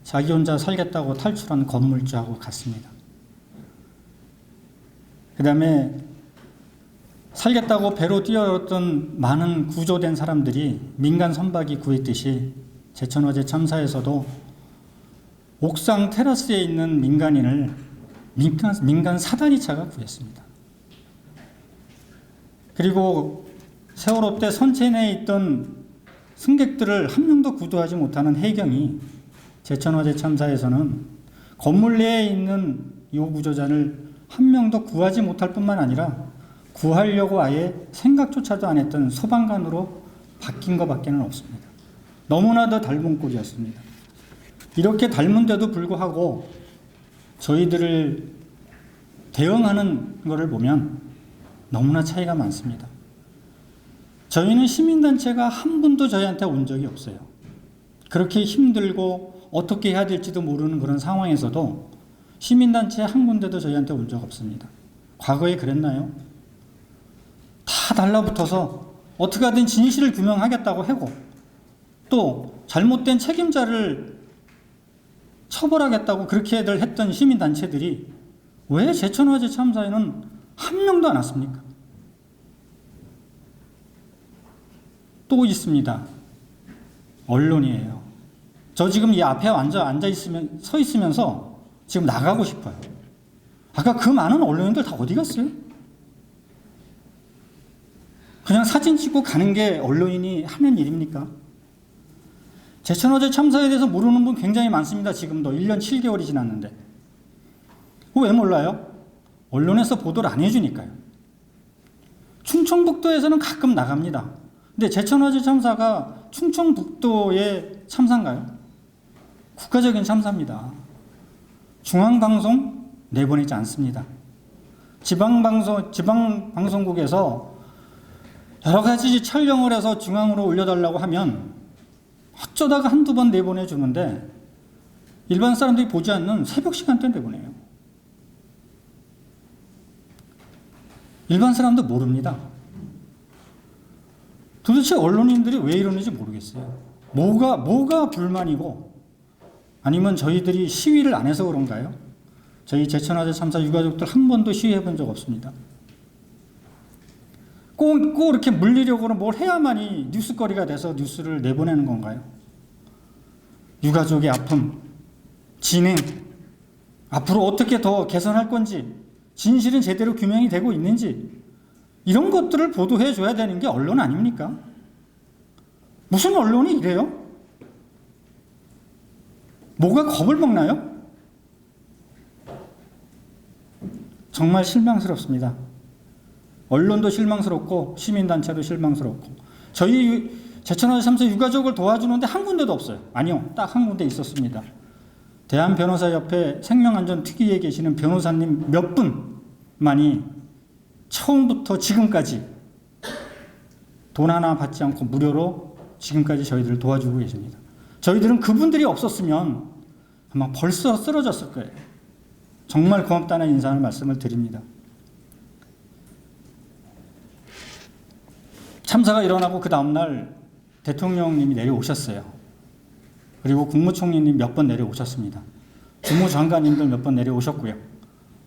자기 혼자 살겠다고 탈출한 건물주하고 같습니다. 그 다음에 살겠다고 배로 뛰어들었던 많은 구조된 사람들이 민간 선박이 구했듯이 제천화재 참사에서도 옥상 테라스에 있는 민간인을 민간 사다리차가 구했습니다. 그리고 세월호 때 선체 내에 있던 승객들을 한 명도 구조하지 못하는 해경이 제천화재 참사에서는 건물 내에 있는 요구조자를 한 명도 구하지 못할 뿐만 아니라 구하려고 아예 생각조차도 안 했던 소방관으로 바뀐 것밖에는 없습니다. 너무나도 닮은 꼴이었습니다. 이렇게 닮은데도 불구하고 저희들을 대응하는 것을 보면 너무나 차이가 많습니다. 저희는 시민단체가 한 분도 저희한테 온 적이 없어요. 그렇게 힘들고 어떻게 해야 될지도 모르는 그런 상황에서도 시민단체 한 군데도 저희한테 온 적 없습니다. 과거에 그랬나요? 다 달라붙어서 어떻게 하든 진실을 규명하겠다고 하고 또 잘못된 책임자를 처벌하겠다고 그렇게들 했던 시민단체들이 왜 제천화재 참사에는 한 명도 안 왔습니까? 또 있습니다. 언론이에요. 저 지금 이 앞에 서 있으면서 지금 나가고 싶어요. 아까 그 많은 언론인들 다 어디 갔어요? 그냥 사진 찍고 가는 게 언론인이 하는 일입니까? 제천화재 참사에 대해서 모르는 분 굉장히 많습니다. 지금도 1년 7개월이 지났는데. 왜 몰라요? 언론에서 보도를 안 해주니까요. 충청북도에서는 가끔 나갑니다. 근데 제천화재 참사가 충청북도의 참사인가요? 국가적인 참사입니다. 중앙방송 내보내지 않습니다. 지방방송국에서 여러 가지 촬영을 해서 중앙으로 올려달라고 하면 어쩌다가 한두 번 내보내주는데 일반 사람들이 보지 않는 새벽 시간대 내보내요. 일반 사람도 모릅니다. 도대체 언론인들이 왜 이러는지 모르겠어요. 뭐가 불만이고 아니면 저희들이 시위를 안 해서 그런가요? 저희 제천화재 참사 유가족들 한 번도 시위해 본 적 없습니다. 꼭 이렇게 물리력으로 뭘 해야만이 뉴스거리가 돼서 뉴스를 내보내는 건가요? 유가족의 아픔, 진행, 앞으로 어떻게 더 개선할 건지, 진실은 제대로 규명이 되고 있는지 이런 것들을 보도해 줘야 되는 게 언론 아닙니까? 무슨 언론이 이래요? 뭐가 겁을 먹나요? 정말 실망스럽습니다. 언론도 실망스럽고 시민단체도 실망스럽고 저희 제천화재 참사 유가족을 도와주는데 한 군데도 없어요. 아니요. 딱 한 군데 있었습니다. 대한변호사협회 생명안전특위에 계시는 변호사님 몇 분만이 처음부터 지금까지 돈 하나 받지 않고 무료로 지금까지 저희들을 도와주고 계십니다. 저희들은 그분들이 없었으면 아마 벌써 쓰러졌을 거예요. 정말 고맙다는 인사를 말씀을 드립니다. 참사가 일어나고 그 다음날 대통령님이 내려오셨어요. 그리고 국무총리님 몇 번 내려오셨습니다. 주무장관님들 몇 번 내려오셨고요.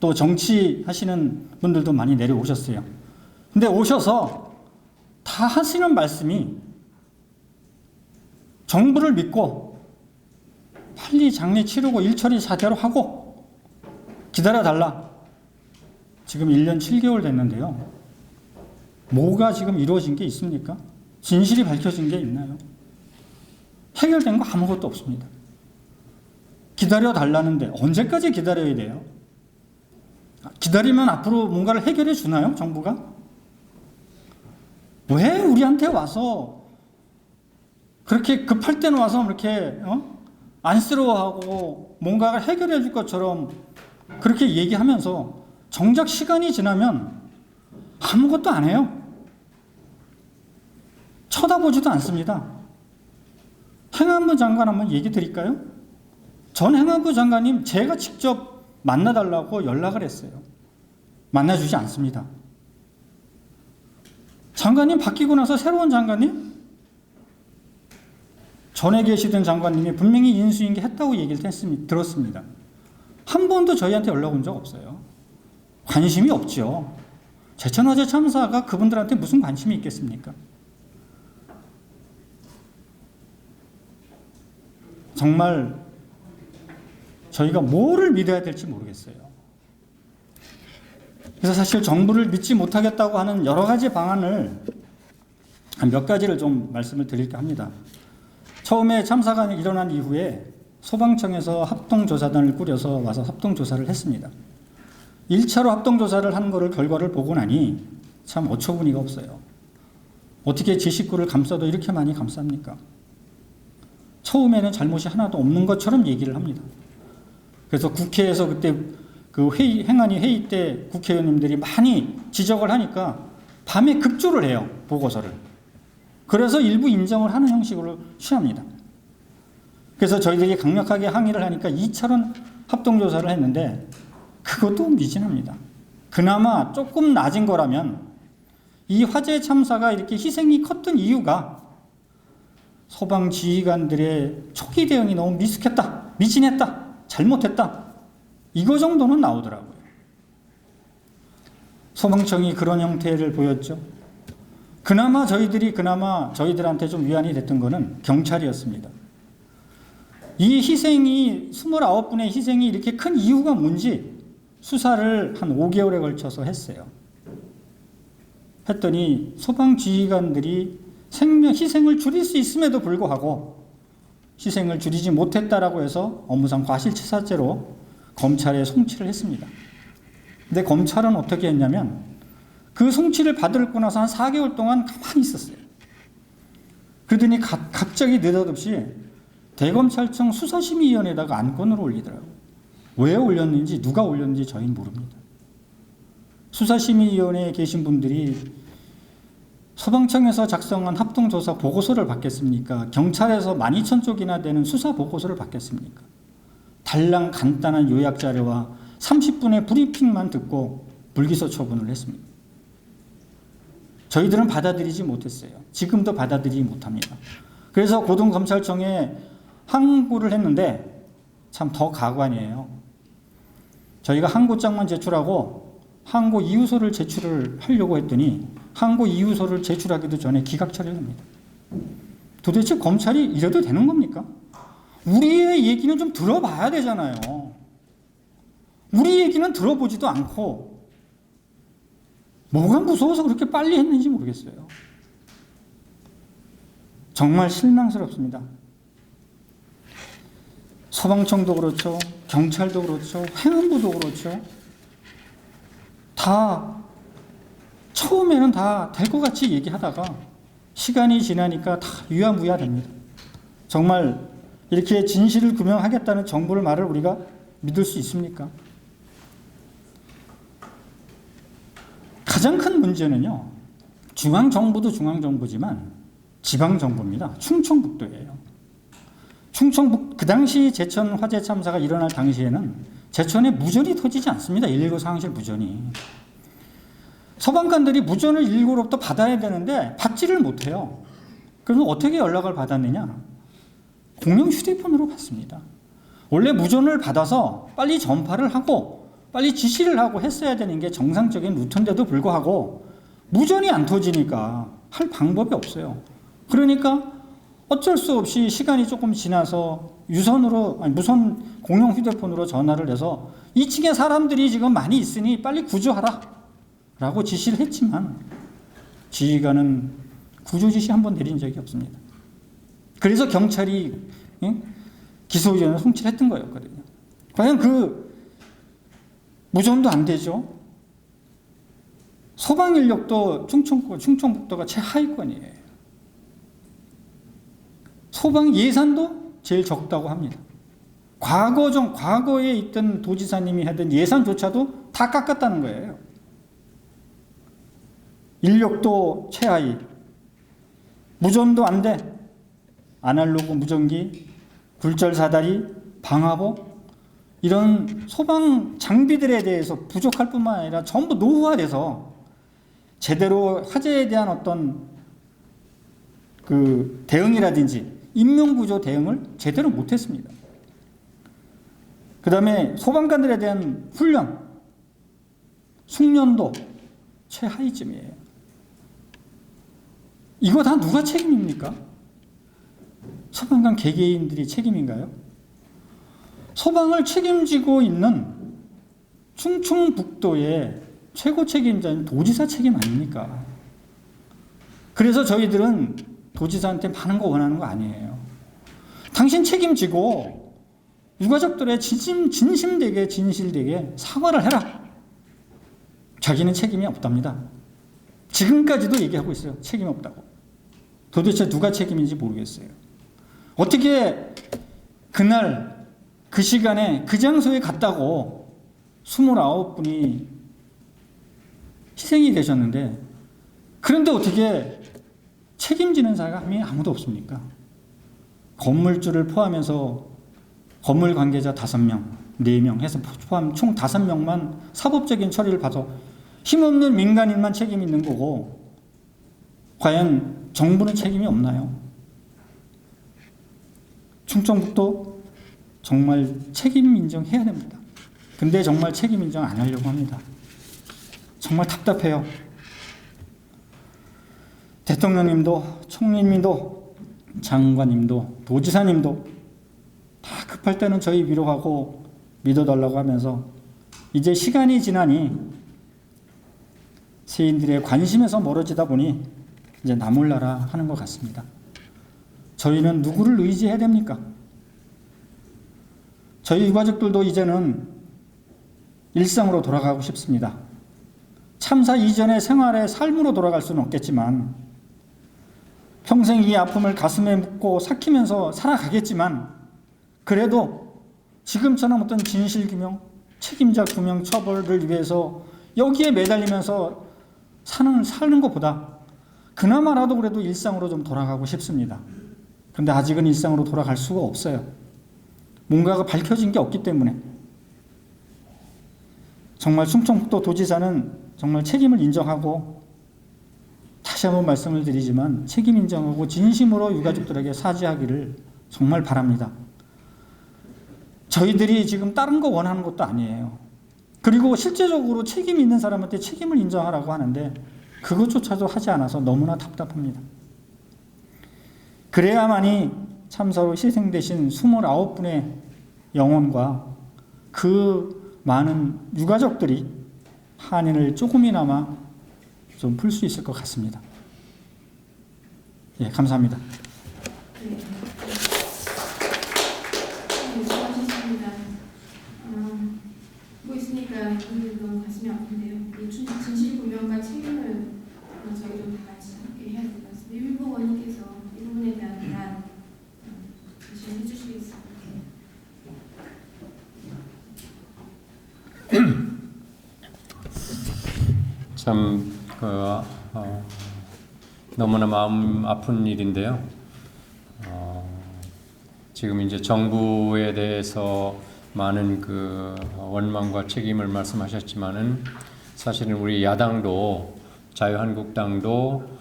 또 정치하시는 분들도 많이 내려오셨어요. 근데 오셔서 다 하시는 말씀이 정부를 믿고 빨리 장례 치르고 일처리 제대로 하고 기다려달라. 지금 1년 7개월 됐는데요. 뭐가 지금 이루어진 게 있습니까? 진실이 밝혀진 게 있나요? 해결된 거 아무것도 없습니다. 기다려달라는데 언제까지 기다려야 돼요? 기다리면 앞으로 뭔가를 해결해 주나요? 정부가? 왜 우리한테 와서 그렇게 급할 때는 와서 이렇게 안쓰러워하고 뭔가를 해결해 줄 것처럼 그렇게 얘기하면서 정작 시간이 지나면 아무것도 안 해요. 쳐다보지도 않습니다. 행안부 장관 한번 얘기 드릴까요? 전 행안부 장관님 제가 직접 만나달라고 연락을 했어요. 만나주지 않습니다. 장관님 바뀌고 나서 새로운 장관님? 전에 계시던 장관님이 분명히 인수인계 했다고 얘기를 들었습니다. 한 번도 저희한테 연락 온 적 없어요. 관심이 없죠. 제천화재 참사가 그분들한테 무슨 관심이 있겠습니까? 정말 저희가 뭐를 믿어야 될지 모르겠어요. 그래서 사실 정부를 믿지 못하겠다고 하는 여러 가지 방안을 몇 가지를 좀 말씀을 드릴까 합니다. 처음에 참사가 일어난 이후에 소방청에서 합동조사단을 꾸려서 와서 합동조사를 했습니다. 1차로 합동조사를 한 거를 결과를 보고 나니 참 어처구니가 없어요. 어떻게 제 식구를 감싸도 이렇게 많이 감쌉니까? 처음에는 잘못이 하나도 없는 것처럼 얘기를 합니다. 그래서 국회에서 그때 그 행안위 회의 때 국회의원님들이 많이 지적을 하니까 밤에 급조를 해요. 보고서를. 그래서 일부 인정을 하는 형식으로 취합니다. 그래서 저희들이 강력하게 항의를 하니까 2차원 합동조사를 했는데 그것도 미진합니다. 그나마 조금 낮은 거라면 이 화재 참사가 이렇게 희생이 컸던 이유가 소방 지휘관들의 초기 대응이 너무 미숙했다, 미진했다, 잘못했다, 이거 정도는 나오더라고요. 소방청이 그런 형태를 보였죠. 그나마 저희들한테 좀 위안이 됐던 거는 경찰이었습니다. 이 희생이 29분의 희생이 이렇게 큰 이유가 뭔지 수사를 한 5개월에 걸쳐서 했어요. 했더니 소방 지휘관들이 희생을 줄일 수 있음에도 불구하고 희생을 줄이지 못했다라고 해서 업무상 과실치사죄로 검찰에 송치를 했습니다. 근데 검찰은 어떻게 했냐면 그 송치를 받고 나서 한 4개월 동안 가만히 있었어요. 그러더니 갑자기 느닷없이 대검찰청 수사심의위원회에다가 안건을 올리더라고요. 왜 올렸는지 누가 올렸는지 저희는 모릅니다. 수사심의위원회에 계신 분들이 소방청에서 작성한 합동조사 보고서를 받겠습니까? 경찰에서 12,000쪽이나 되는 수사 보고서를 받겠습니까? 달랑 간단한 요약자료와 30분의 브리핑만 듣고 불기소 처분을 했습니다. 저희들은 받아들이지 못했어요. 지금도 받아들이지 못합니다. 그래서 고등검찰청에 항고를 했는데 참 더 가관이에요. 저희가 항고장만 제출하고 항고 이유서를 제출을 하려고 했더니 항고 이유서를 제출하기도 전에 기각 처리를 합니다. 도대체 검찰이 이래도 되는 겁니까? 우리의 얘기는 좀 들어봐야 되잖아요. 우리 얘기는 들어보지도 않고 뭐가 무서워서 그렇게 빨리 했는지 모르겠어요. 정말 실망스럽습니다. 소방청도 그렇죠. 경찰도 그렇죠. 행안부도 그렇죠. 다 처음에는 다 될 것 같이 얘기하다가 시간이 지나니까 다 유야무야 됩니다. 정말 이렇게 진실을 규명하겠다는 정부의 말을 우리가 믿을 수 있습니까? 가장 큰 문제는요. 중앙정부도 중앙정부지만 지방정부입니다. 충청북도예요. 그 당시 제천 화재 참사가 일어날 당시에는 제천에 무전이 터지지 않습니다. 119 상황실 무전이. 소방관들이 무전을 119로부터 받아야 되는데 받지를 못해요. 그래서 어떻게 연락을 받았느냐? 공용 휴대폰으로 받습니다. 원래 무전을 받아서 빨리 전파를 하고 빨리 지시를 하고 했어야 되는 게 정상적인 루트인데도 불구하고 무전이 안 터지니까 할 방법이 없어요. 그러니까 어쩔 수 없이 시간이 조금 지나서 무선 공용 휴대폰으로 전화를 해서 2층에 사람들이 지금 많이 있으니 빨리 구조하라 라고 지시를 했지만 지휘관은 구조 지시 한 번 내린 적이 없습니다. 그래서 경찰이 기소위원회 송치를 했던 거였거든요. 과연 그 무전도 안 되죠. 소방 인력도 충청북도가 최하위권이에요. 소방 예산도 제일 적다고 합니다. 과거에 있던 도지사님이 하던 예산조차도 다 깎았다는 거예요. 인력도 최하위. 무전도 안 돼. 아날로그 무전기, 굴절 사다리, 방화복 이런 소방 장비들에 대해서 부족할 뿐만 아니라 전부 노후화돼서 제대로 화재에 대한 어떤 그 대응이라든지 인명구조 대응을 제대로 못했습니다. 그 다음에 소방관들에 대한 훈련, 숙련도 최하위쯤이에요. 이거 다 누가 책임입니까? 소방관 개개인들이 책임인가요? 소방을 책임지고 있는 충청북도의 최고 책임자는 도지사 책임 아닙니까? 그래서 저희들은 도지사한테 많은 거 원하는 거 아니에요. 당신 책임지고 유가족들의 진실되게 사과를 해라. 자기는 책임이 없답니다. 지금까지도 얘기하고 있어요. 책임이 없다고. 도대체 누가 책임인지 모르겠어요. 어떻게 그날 그 시간에 그 장소에 갔다고 29분이 희생이 되셨는데 그런데 어떻게 책임지는 사람이 아무도 없습니까? 건물주를 포함해서 건물 관계자 5명, 4명 해서 포함 총 5명만 사법적인 처리를 받아 힘없는 민간인만 책임 있는 거고 과연 정부는 책임이 없나요? 충청북도 정말 책임 인정해야 됩니다. 근데 정말 책임 인정 안 하려고 합니다. 정말 답답해요. 대통령님도 총리님도 장관님도 도지사님도 다 급할 때는 저희 위로하고 믿어달라고 하면서 이제 시간이 지나니 세인들의 관심에서 멀어지다 보니 이제 나 몰라라 하는 것 같습니다. 저희는 누구를 의지해야 됩니까? 저희 유가족들도 이제는 일상으로 돌아가고 싶습니다. 참사 이전의 생활의 삶으로 돌아갈 수는 없겠지만 평생 이 아픔을 가슴에 묻고 삭히면서 살아가겠지만 그래도 지금처럼 어떤 진실규명, 책임자 규명 처벌을 위해서 여기에 매달리면서 사는 것보다 그나마라도 그래도 일상으로 좀 돌아가고 싶습니다. 그런데 아직은 일상으로 돌아갈 수가 없어요. 뭔가가 밝혀진 게 없기 때문에. 정말 충청북도 도지사는 정말 책임을 인정하고 다시 한번 말씀을 드리지만 책임 인정하고 진심으로 유가족들에게 사죄하기를 정말 바랍니다. 저희들이 지금 다른 거 원하는 것도 아니에요. 그리고 실제적으로 책임 있는 사람한테 책임을 인정하라고 하는데 그것조차도 하지 않아서 너무나 답답합니다. 그래야만이 참사로 희생되신 29분의 영혼과 그 많은 유가족들이 한인을 조금이나마 좀 풀 수 있을 것 같습니다. 예, 감사합니다. 네. 수고하셨습니다. 뭐 있으니까 오늘 너무 가슴이 아픈데요. 이 진실규명과 책임을 저희도 다 같이 함께 해야 될 것 같습니다. 유일보 원님께서 이 부분에 대한 대안 제시해 주시겠습니다. 참 너무나 마음 아픈 일인데요. 지금 이제 정부에 대해서 많은 그 원망과 책임을 말씀하셨지만은 사실은 우리 야당도 자유한국당도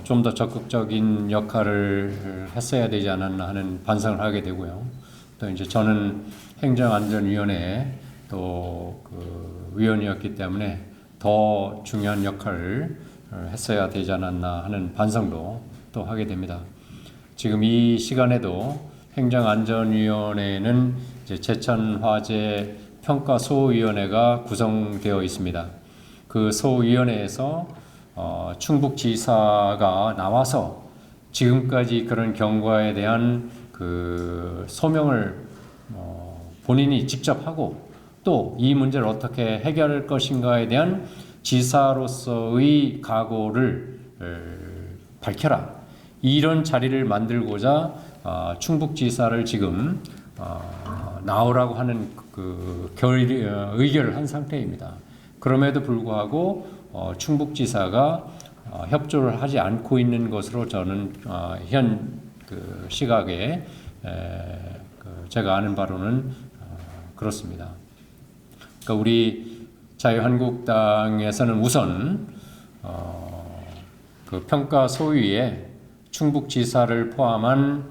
좀 더 적극적인 역할을 했어야 되지 않았나 하는 반성을 하게 되고요. 또 이제 저는 행정안전위원회 또 그 위원이었기 때문에 더 중요한 역할을 했어야 되지 않았나 하는 반성도 또 하게 됩니다. 지금 이 시간에도 행정안전위원회는 이제 제천화재 평가소위원회가 구성되어 있습니다. 그 소위원회에서 충북지사가 나와서 지금까지 그런 경과에 대한 그 소명을 본인이 직접 하고 또 이 문제를 어떻게 해결할 것인가에 대한 지사로서의 각오를 밝혀라. 이런 자리를 만들고자 충북지사를 지금 나오라고 하는 그 의결을 한 상태입니다. 그럼에도 불구하고 충북지사가 협조를 하지 않고 있는 것으로 저는 현 그 시각에 제가 아는 바로는 그렇습니다. 그러니까 우리 자유한국당에서는 우선 그 평가 소위에 충북지사를 포함한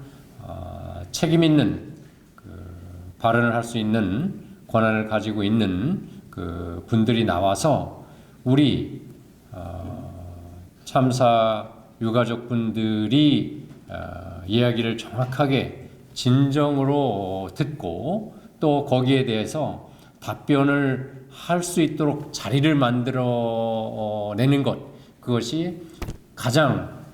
책임 있는 그 발언을 할 수 있는 권한을 가지고 있는 그 분들이 나와서 우리 참사 유가족 분들이 이야기를 정확하게 진정으로 듣고 또 거기에 대해서 답변을 할 수 있도록 자리를 만들어내는 것, 그것이 가장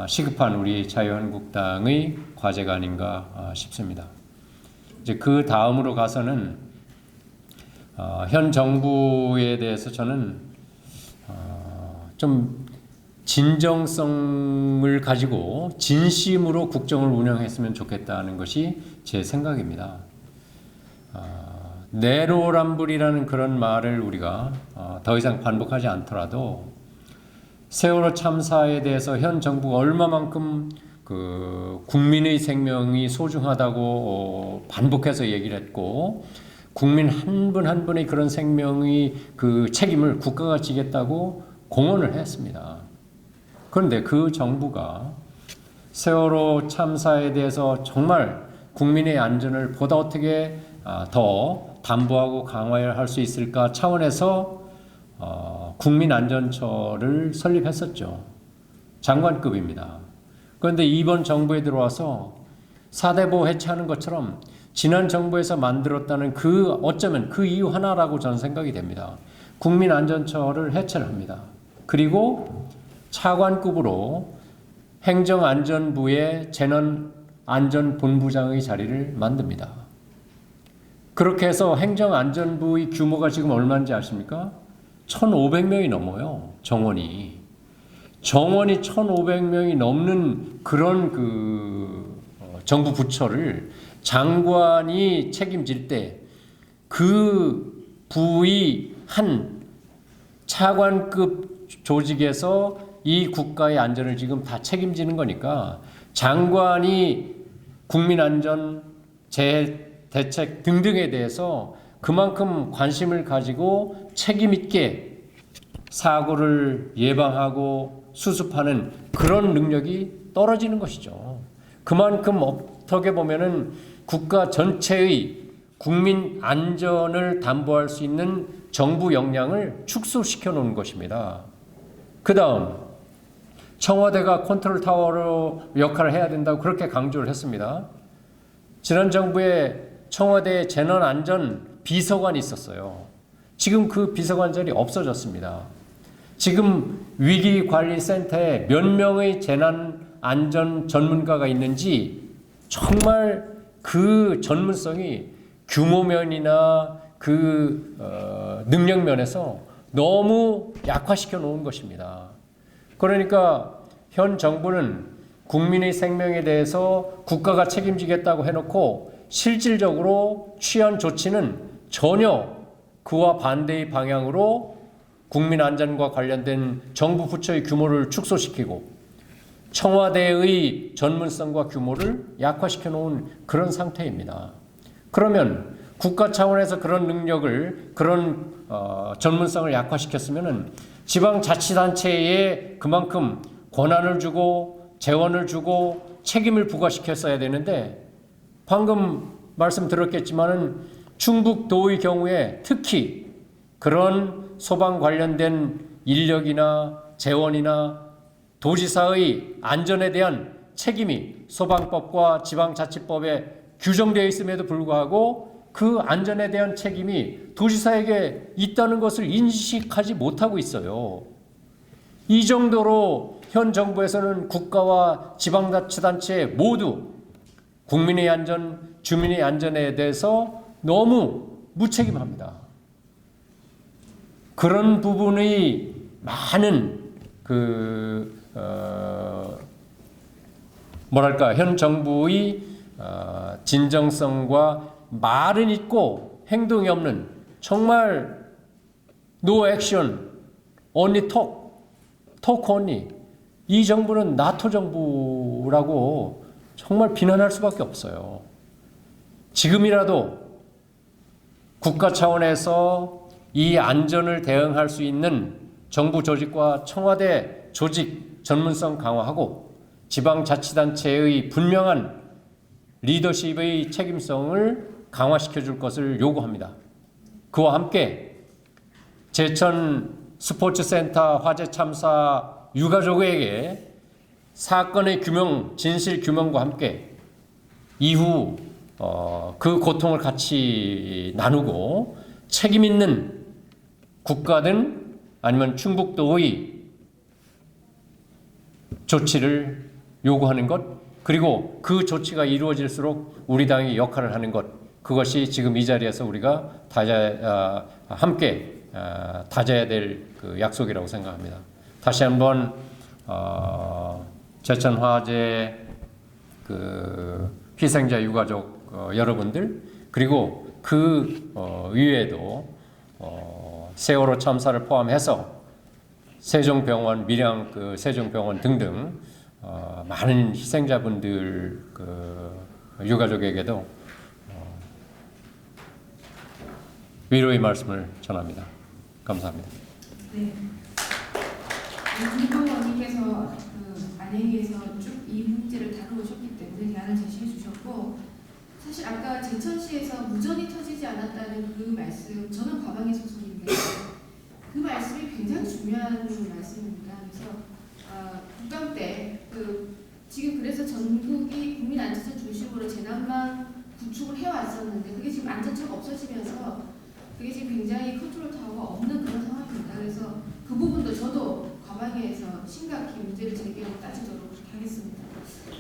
시급한 우리 자유한국당의 과제가 아닌가 싶습니다. 이제 그 다음으로 가서는 현 정부에 대해서 저는 좀 진정성을 가지고 진심으로 국정을 운영했으면 좋겠다는 것이 제 생각입니다. 내로남불이라는 그런 말을 우리가 더 이상 반복하지 않더라도 세월호 참사에 대해서 현 정부가 얼마만큼 그 국민의 생명이 소중하다고 반복해서 얘기를 했고, 국민 한 분 한 분의 그런 생명의 그 책임을 국가가 지겠다고 공언을 했습니다. 그런데 그 정부가 세월호 참사에 대해서 정말 국민의 안전을 보다 어떻게 더 담보하고 강화할 수 있을까 차원에서 국민안전처를 설립했었죠. 장관급입니다. 그런데 이번 정부에 들어와서 4대 보호 해체하는 것처럼 지난 정부에서 만들었다는 어쩌면 그 이유 하나라고 저는 생각이 됩니다. 국민안전처를 해체를 합니다. 그리고 차관급으로 행정안전부의 재난안전본부장의 자리를 만듭니다. 그렇게 해서 행정안전부의 규모가 지금 얼마인지 아십니까? 1,500명이 넘어요. 정원이 1,500명이 넘는 그런 정부 부처를 장관이 책임질 때 그 부의 한 차관급 조직에서 이 국가의 안전을 지금 다 책임지는 거니까 장관이 국민안전, 재해대책 등등에 대해서 그만큼 관심을 가지고 책임 있게 사고를 예방하고 수습하는 그런 능력이 떨어지는 것이죠. 그만큼 어떻게 보면은 국가 전체의 국민 안전을 담보할 수 있는 정부 역량을 축소시켜 놓은 것입니다. 그 다음 청와대가 컨트롤 타워로 역할을 해야 된다고 그렇게 강조를 했습니다. 지난 정부에 청와대 재난안전 비서관이 있었어요. 지금 그 비서관 자리 없어졌습니다. 지금 위기관리센터에 몇 명의 재난안전 전문가가 있는지 정말 그 전문성이 규모면이나 능력면에서 너무 약화시켜 놓은 것입니다. 그러니까 현 정부는 국민의 생명에 대해서 국가가 책임지겠다고 해놓고 실질적으로 취한 조치는 전혀 그와 반대의 방향으로 국민 안전과 관련된 정부 부처의 규모를 축소시키고 청와대의 전문성과 규모를 약화시켜 놓은 그런 상태입니다. 그러면 국가 차원에서 그런 능력을, 그런 전문성을 약화시켰으면은 지방자치단체에 그만큼 권한을 주고 재원을 주고 책임을 부과시켰어야 되는데, 방금 말씀 들었겠지만은 충북도의 경우에 특히 그런 소방 관련된 인력이나 재원이나 도지사의 안전에 대한 책임이 소방법과 지방자치법에 규정되어 있음에도 불구하고 그 안전에 대한 책임이 도지사에게 있다는 것을 인식하지 못하고 있어요. 이 정도로 현 정부에서는 국가와 지방자치단체 모두 국민의 안전, 주민의 안전에 대해서 너무 무책임합니다. 그런 부분의 많은 현 정부의 진정성과 말은 있고 행동이 없는, 정말 no action, only talk only. 이 정부는 나토 정부라고 정말 비난할 수밖에 없어요. 지금이라도 국가 차원에서 이 안전을 대응할 수 있는 정부 조직과 청와대 조직 전문성 강화하고 지방자치단체의 분명한 리더십의 책임성을 강화시켜 줄 것을 요구합니다. 그와 함께 제천 스포츠센터 화재 참사 유가족에게 사건의 규명, 진실 규명과 함께 이후 그 고통을 같이 나누고 책임 있는 국가든 아니면 충북도의 조치를 요구하는 것, 그리고 그 조치가 이루어질수록 우리 당이 역할을 하는 것, 그것이 지금 이 자리에서 우리가 함께 다져야 될 그 약속이라고 생각합니다. 다시 한번 제천 화재 그 희생자 유가족 여러분들, 그리고 그 이외에도 세월호 참사를 포함해서 세종병원, 밀양 그 세종병원 등등 많은 희생자분들 그 유가족에게도 위로의 말씀을 전합니다. 감사합니다. 네. 김동 의원님께서 그 안행위에서 쭉 이 문제를 다루셨기 때문에 대안을 제시해 주셨고, 사실 아까 제천시에서 무전이 터지지 않았다는 그 말씀, 저는 과방위 소속인데 그 말씀이 굉장히 중요한 말씀입니다. 그래서 국감 때 지금 그래서 전국이 국민안전처 중심으로 재난망 구축을 해왔었는데 그게 지금 안전처가 없어지면서 그게 지금 굉장히 컨트롤 타워가 없는 그런 상황입니다. 그래서 그 부분도 저도 과방위에서 심각히 문제를 제기하고 따지도록 하겠습니다.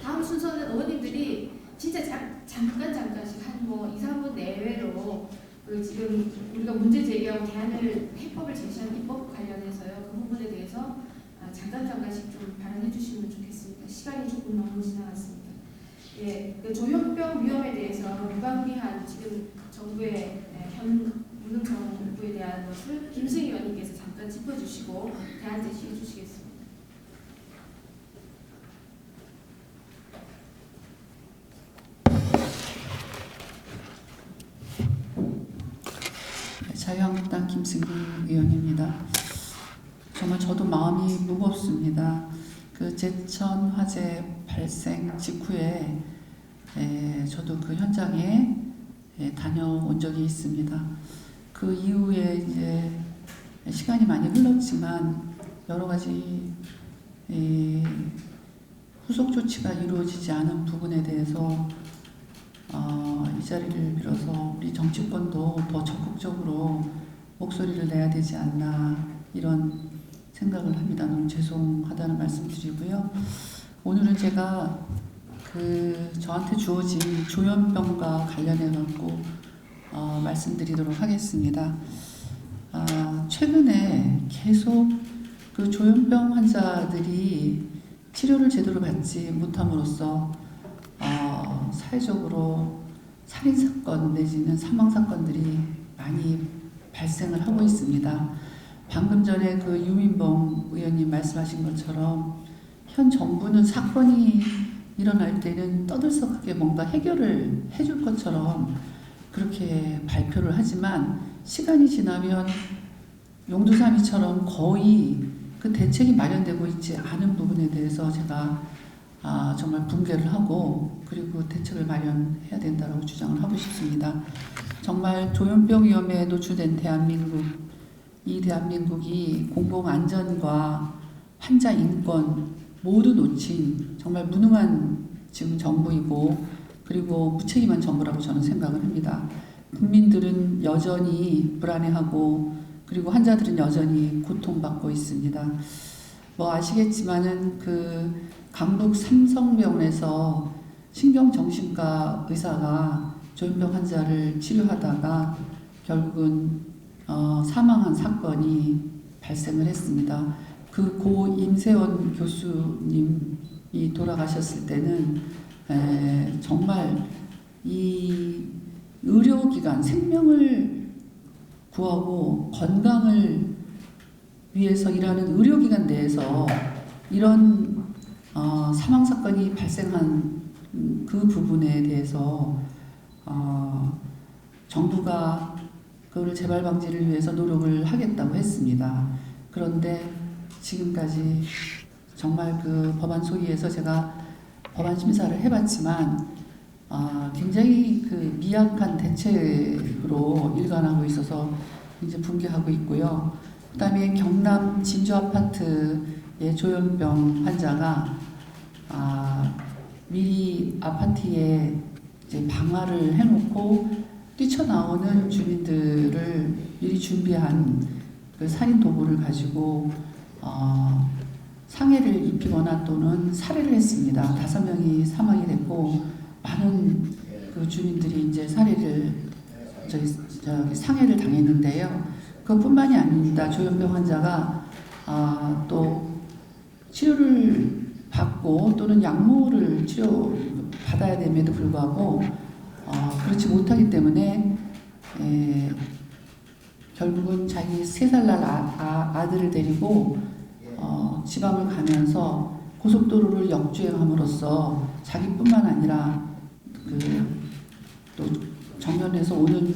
다음 순서는 의원님들이 진짜 잠깐씩 한 2, 3분 내외로 지금 우리가 문제 제기하고 대안을 해법을 제시한 입법 관련해서요. 그 부분에 대해서 잠깐씩 좀 발언해 주시면 좋겠습니다. 시간이 조금 너무 지나갔습니다. 예, 그 조현병 위험에 대해서 무방비한 지금 정부의 현 무능 정부에 대한 것을 김승희 의원님께서 잠깐 짚어주시고 대안 제시해 주시겠습니다. 자유한국당 김승희 의원입니다. 정말 저도 마음이 무겁습니다. 그 제천 화재 발생 직후에 저도 그 현장에 다녀온 적이 있습니다. 그 이후에 이제 시간이 많이 흘렀지만 여러 가지 후속 조치가 이루어지지 않은 부분에 대해서 이 자리를 빌어서 우리 정치권도 더 적극적으로 목소리를 내야 되지 않나 이런 생각을 합니다. 너무 죄송하다는 말씀드리고요. 오늘은 제가 저한테 주어진 조현병과 관련해 갖고 말씀드리도록 하겠습니다. 최근에 계속 그 조현병 환자들이 치료를 제대로 받지 못함으로써 사회적으로 살인사건 내지는 사망사건들이 많이 발생을 하고 있습니다. 방금 전에 그 유민봉 의원님 말씀하신 것처럼 현 정부는 사건이 일어날 때는 떠들썩하게 뭔가 해결을 해줄 것처럼 그렇게 발표를 하지만 시간이 지나면 용두사미처럼 거의 그 대책이 마련되고 있지 않은 부분에 대해서 제가 정말 붕괴를 하고 그리고 대책을 마련해야 된다고 주장을 하고 싶습니다. 정말 조현병 위험에 노출된 대한민국, 이 대한민국이 공공안전과 환자 인권 모두 놓친 정말 무능한 지금 정부이고 그리고 무책임한 정부라고 저는 생각을 합니다. 국민들은 여전히 불안해하고 그리고 환자들은 여전히 고통받고 있습니다. 아시겠지만은 그 강북 삼성병원에서 신경정신과 의사가 조현병 환자를 치료하다가 결국은 사망한 사건이 발생을 했습니다. 그 고 임세원 교수님이 돌아가셨을 때는 정말 이 의료기관 생명을 구하고 건강을 위해서 일하는 의료기관 내에서 이런 사망사건이 발생한 그 부분에 대해서 정부가 그거를 재발 방지를 위해서 노력을 하겠다고 했습니다. 그런데 지금까지 정말 그 법안 소위에서 제가 법안 심사를 해봤지만 굉장히 그 미약한 대책으로 일관하고 있어서 이제 붕괴하고 있고요. 그다음에 경남 진주 아파트의 조현병 환자가 미리 아파트에 이제 방화를 해놓고 뛰쳐나오는 주민들을 미리 준비한 그 살인 도구를 가지고 상해를 입히거나 또는 살해를 했습니다. 5명이 사망이 됐고 많은 그 주민들이 이제 상해를 당했는데요. 그것뿐만이 아닙니다. 조현병 환자가 또 치료를 받고 또는 약물을 치료 받아야 됨에도 불구하고 그렇지 못하기 때문에 결국은 자기 3살 날 아들을 데리고 지방을 가면서 고속도로를 역주행함으로써 자기뿐만 아니라 또 정면에서 오는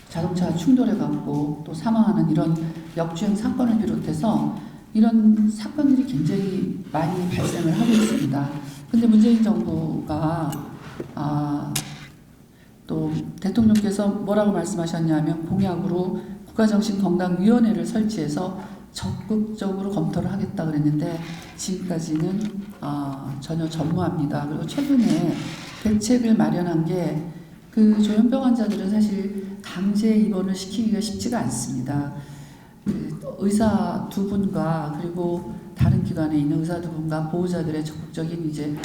자동차 충돌해 갖고 또 사망하는 이런 역주행 사건을 비롯해서 이런 사건들이 굉장히 많이 발생을 하고 있습니다. 근데 문재인 정부가 또 대통령께서 뭐라고 말씀하셨냐면 공약으로 국가정신건강위원회를 설치해서 적극적으로 검토를 하겠다 그랬는데 지금까지는 전혀 전무합니다. 그리고 최근에 대책을 마련한 게 그 조현병 환자들은 사실 강제 입원을 시키기가 쉽지가 않습니다. 의사 두 분과 그리고 다른 기관에 있는 의사 두 분과 보호자들의 적극적인 이제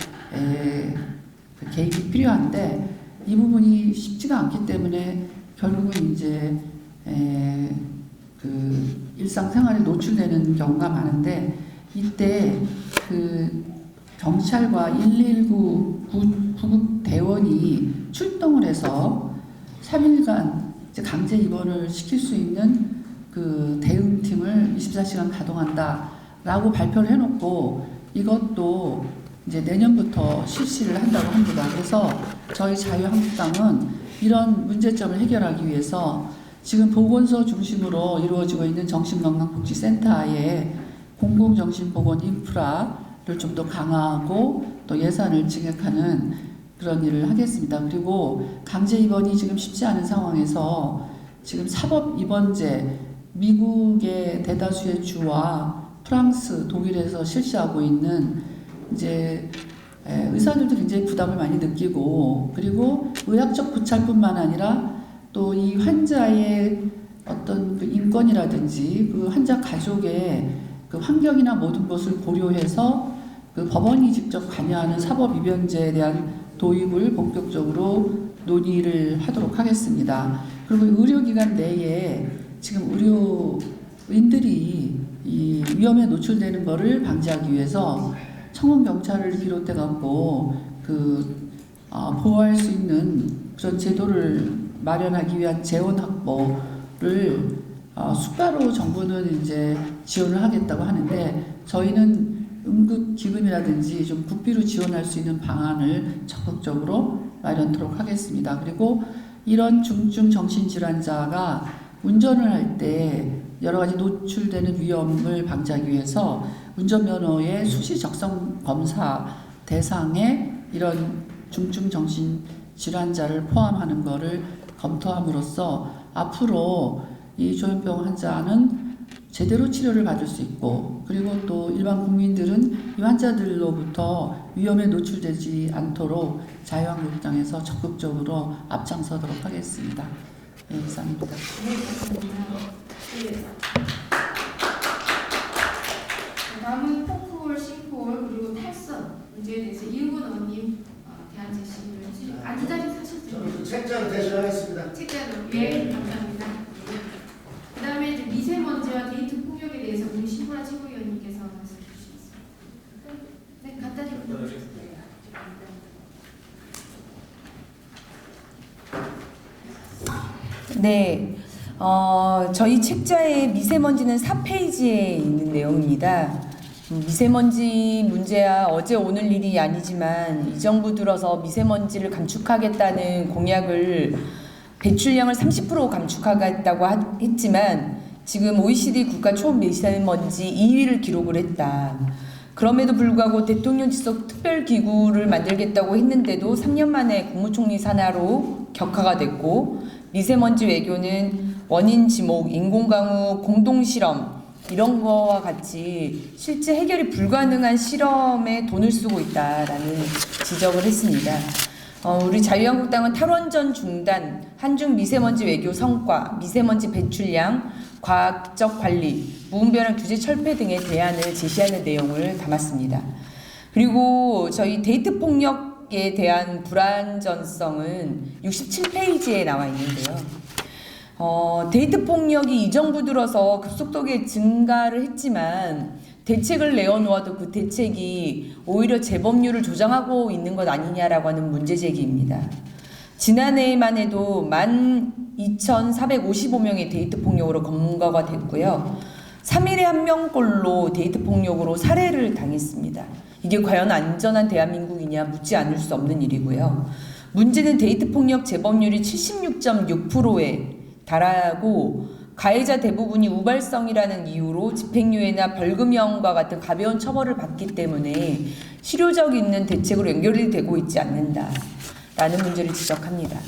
개입이 필요한데 이 부분이 쉽지가 않기 때문에 결국은 이제 그 일상생활에 노출되는 경우가 많은데 이때 그 경찰과 119 구급 대원이 출동을 해서 3일간 이제 강제 입원을 시킬 수 있는 그 대응팀을 24시간 가동한다라고 발표를 해놓고 이것도 이제 내년부터 실시를 한다고 합니다. 그래서 저희 자유한국당은 이런 문제점을 해결하기 위해서 지금 보건소 중심으로 이루어지고 있는 정신건강복지센터의 공공정신보건 인프라를 좀 더 강화하고 또 예산을 증액하는 그런 일을 하겠습니다. 그리고 강제 입원이 지금 쉽지 않은 상황에서 지금 사법 입원제 미국의 대다수의 주와 프랑스, 독일에서 실시하고 있는 이제 의사들도 굉장히 부담을 많이 느끼고 그리고 의학적 고찰뿐만 아니라 또 이 환자의 어떤 그 인권이라든지 그 환자 가족의 그 환경이나 모든 것을 고려해서 그 법원이 직접 관여하는 사법 입원제에 대한 도입을 본격적으로 논의를 하도록 하겠습니다. 그리고 의료기관 내에 지금 의료인들이 이 위험에 노출되는 것을 방지하기 위해서 청원 경찰을 비롯해 갖고 보호할 수 있는 그런 제도를 마련하기 위한 재원 확보를 수가로 정부는 이제 지원을 하겠다고 하는데 저희는 응급 기금이라든지 좀 국비로 지원할 수 있는 방안을 적극적으로 마련토록 하겠습니다. 그리고 이런 중증 정신질환자가 운전을 할 때 여러 가지 노출되는 위험을 방지하기 위해서 운전면허의 수시 적성 검사 대상에 이런 중증 정신질환자를 포함하는 것을 검토함으로써 앞으로 이 조현병 환자는 제대로 치료를 받을 수 있고 그리고 또 일반 국민들은 이 환자들로부터 위험에 노출되지 않도록 자유한국당에서 적극적으로 앞장서도록 하겠습니다. 네, 이상입니다. 다음은 포크홀, 싱크홀 그리고 탈선 문제에 대해서 이은권 의원님 대안 제시를 해주시고 앉은 사셨죠? 책자로 대신하겠습니다. 책자로 예 감사합니다. 그 다음에 이제 미세먼지와 데이트 폭력에 대해서 우리 신보라 최고위원님께서 말씀해 주시겠습니다. 네, 간단히 네, 저희 책자의 미세먼지는 4페이지에 있는 내용입니다. 미세먼지 문제야 어제 오늘 일이 아니지만 이 정부 들어서 미세먼지를 감축하겠다는 공약을 배출량을 30% 감축하겠다고 했지만 지금 OECD 국가 초미세먼지 2위를 기록을 했다. 그럼에도 불구하고 대통령 지속 특별기구를 만들겠다고 했는데도 3년 만에 국무총리 산하로 격하가 됐고 미세먼지 외교는 원인 지목, 인공강우, 공동실험 이런 거와 같이 실제 해결이 불가능한 실험에 돈을 쓰고 있다라는 지적을 했습니다. 우리 자유한국당은 탈원전 중단, 한중 미세먼지 외교 성과, 미세먼지 배출량, 과학적 관리, 무분별한 규제 철폐 등의 대안을 제시하는 내용을 담았습니다. 그리고 저희 데이트 폭력에 대한 불안전성은 67페이지에 나와 있는데요. 데이트 폭력이 이 정부 들어서 급속도에 증가를 했지만 대책을 내어놓아도 그 대책이 오히려 재범률을 조장하고 있는 것 아니냐라고 하는 문제 제기입니다. 지난해에만 해도 12,455명의 데이트 폭력으로 검거가 됐고요. 3일에 1명꼴로 데이트 폭력으로 살해를 당했습니다. 이게 과연 안전한 대한민국이냐 묻지 않을 수 없는 일이고요. 문제는 데이트 폭력 재범률이 76.6%에 달하고 가해자 대부분이 우발성이라는 이유로 집행유예나 벌금형과 같은 가벼운 처벌을 받기 때문에 실효적 있는 대책으로 연결이 되고 있지 않는다라는 문제를 지적합니다.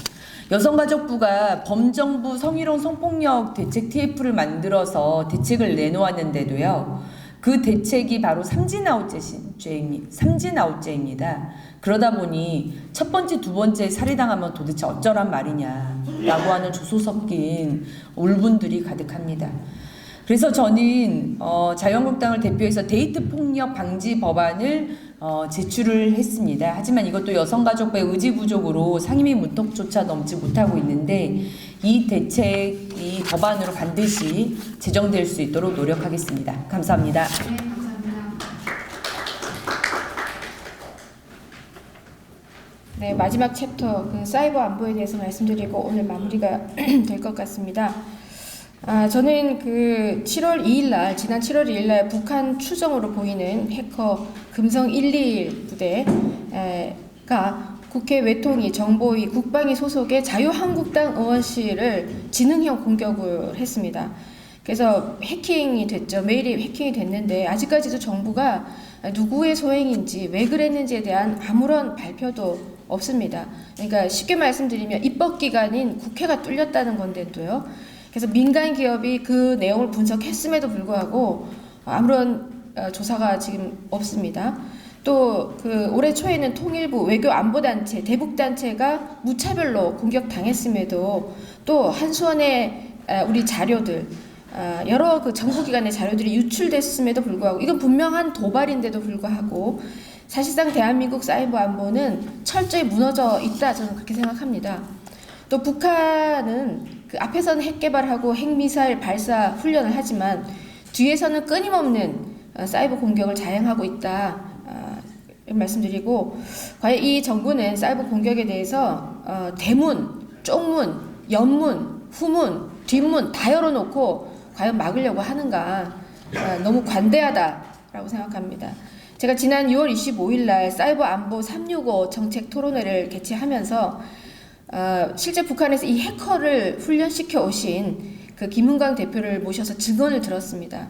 여성가족부가 범정부 성희롱 성폭력 대책 TF를 만들어서 대책을 내놓았는데도요. 그 대책이 바로 삼진아웃죄입니다. 그러다 보니 첫 번째, 두 번째 살해당하면 도대체 어쩌란 말이냐라고 하는 조소 섞인 울분들이 가득합니다. 그래서 저는 자유한국당을 대표해서 데이트 폭력 방지 법안을 제출을 했습니다. 하지만 이것도 여성가족부의 의지 부족으로 상임위 문턱조차 넘지 못하고 있는데 이 대책이 법안으로 반드시 제정될 수 있도록 노력하겠습니다. 감사합니다. 네, 감사합니다. 네, 마지막 챕터 그 사이버 안보에 대해서 말씀드리고 오늘 마무리가 될 것 같습니다. 저는 그 7월 2일 날, 지난 7월 2일 날 북한 추정으로 보이는 해커 금성 121 부대가 국회 외통위, 정보위, 국방위 소속의 자유한국당 의원실을 지능형 공격을 했습니다. 그래서 해킹이 됐죠. 메일이 해킹이 됐는데 아직까지도 정부가 누구의 소행인지 왜 그랬는지에 대한 아무런 발표도 없습니다. 그러니까 쉽게 말씀드리면 입법기관인 국회가 뚫렸다는 건데도요. 그래서 민간 기업이 그 내용을 분석했음에도 불구하고 아무런 조사가 지금 없습니다. 또 그 올해 초에는 통일부, 외교안보단체, 대북단체가 무차별로 공격당했음에도 또 한수원의 우리 자료들, 여러 그 정부기관의 자료들이 유출됐음에도 불구하고 이건 분명한 도발인데도 불구하고 사실상 대한민국 사이버 안보는 철저히 무너져 있다, 저는 그렇게 생각합니다. 또 북한은 그 앞에서는 핵 개발하고 핵미사일 발사 훈련을 하지만 뒤에서는 끊임없는 사이버 공격을 자행하고 있다, 말씀드리고 과연 이 정부는 사이버 공격에 대해서 대문, 쪽문, 옆문, 후문, 뒷문 다 열어놓고 과연 막으려고 하는가, 너무 관대하다라고 생각합니다. 제가 지난 6월 25일 날 사이버 안보 365 정책 토론회를 개최하면서 실제 북한에서 이 해커를 훈련시켜 오신 그 김은광 대표를 모셔서 증언을 들었습니다.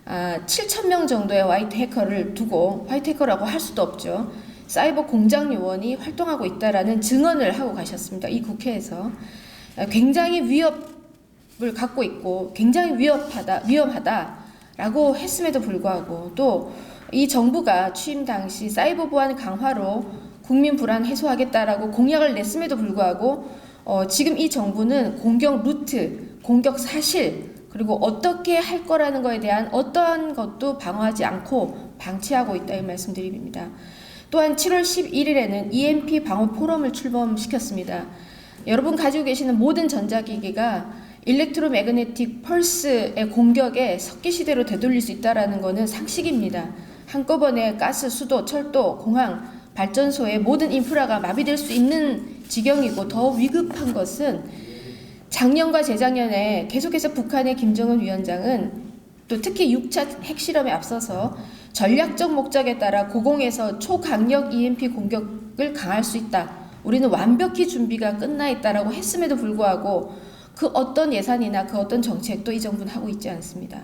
7,000명 정도의 화이트 해커를 두고, 화이트 해커라고 할 수도 없죠, 사이버 공장 요원이 활동하고 있다라는 증언을 하고 가셨습니다. 이 국회에서 굉장히 위협을 갖고 있고 굉장히 위험하다라고 했음에도 불구하고 또 이 정부가 취임 당시 사이버 보안 강화로 국민 불안 해소하겠다라고 공약을 냈음에도 불구하고 지금 이 정부는 공격 루트, 공격 사실, 그리고 어떻게 할 거라는 거에 대한 어떠한 것도 방어하지 않고 방치하고 있다, 이 말씀드립니다. 또한 7월 11일에는 EMP 방어 포럼을 출범시켰습니다. 여러분 가지고 계시는 모든 전자기기가 일렉트로매그네틱 펄스의 공격에 석기시대로 되돌릴 수 있다는 것은 상식입니다. 한꺼번에 가스, 수도, 철도, 공항, 발전소의 모든 인프라가 마비될 수 있는 지경이고, 더 위급한 것은 작년과 재작년에 계속해서 북한의 김정은 위원장은 또 특히 6차 핵실험에 앞서서 전략적 목적에 따라 고공에서 초강력 EMP 공격을 강할 수 있다, 우리는 완벽히 준비가 끝나 있다라고 했음에도 불구하고 그 어떤 예산이나 그 어떤 정책도 이 정부는 하고 있지 않습니다.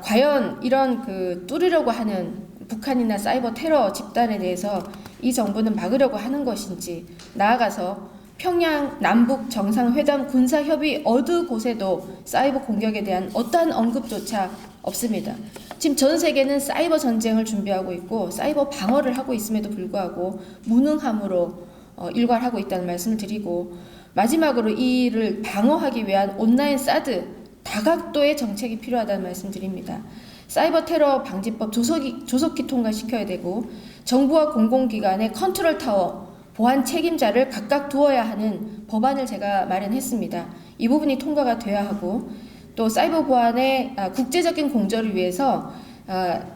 과연 이런 그 뚫으려고 하는 북한이나 사이버 테러 집단에 대해서 이 정부는 막으려고 하는 것인지, 나아가서 평양 남북 정상회담 군사협의 어느 곳에도 사이버 공격에 대한 어떠한 언급조차 없습니다. 지금 전 세계는 사이버 전쟁을 준비하고 있고 사이버 방어를 하고 있음에도 불구하고 무능함으로 일괄하고 있다는 말씀을 드리고, 마지막으로 이를 방어하기 위한 온라인 사드 다각도의 정책이 필요하다는 말씀드립니다. 사이버 테러 방지법 조속히 통과시켜야 되고, 정부와 공공기관의 컨트롤 타워, 보안 책임자를 각각 두어야 하는 법안을 제가 마련했습니다. 이 부분이 통과가 돼야 하고, 또 사이버 보안의 국제적인 공조를 위해서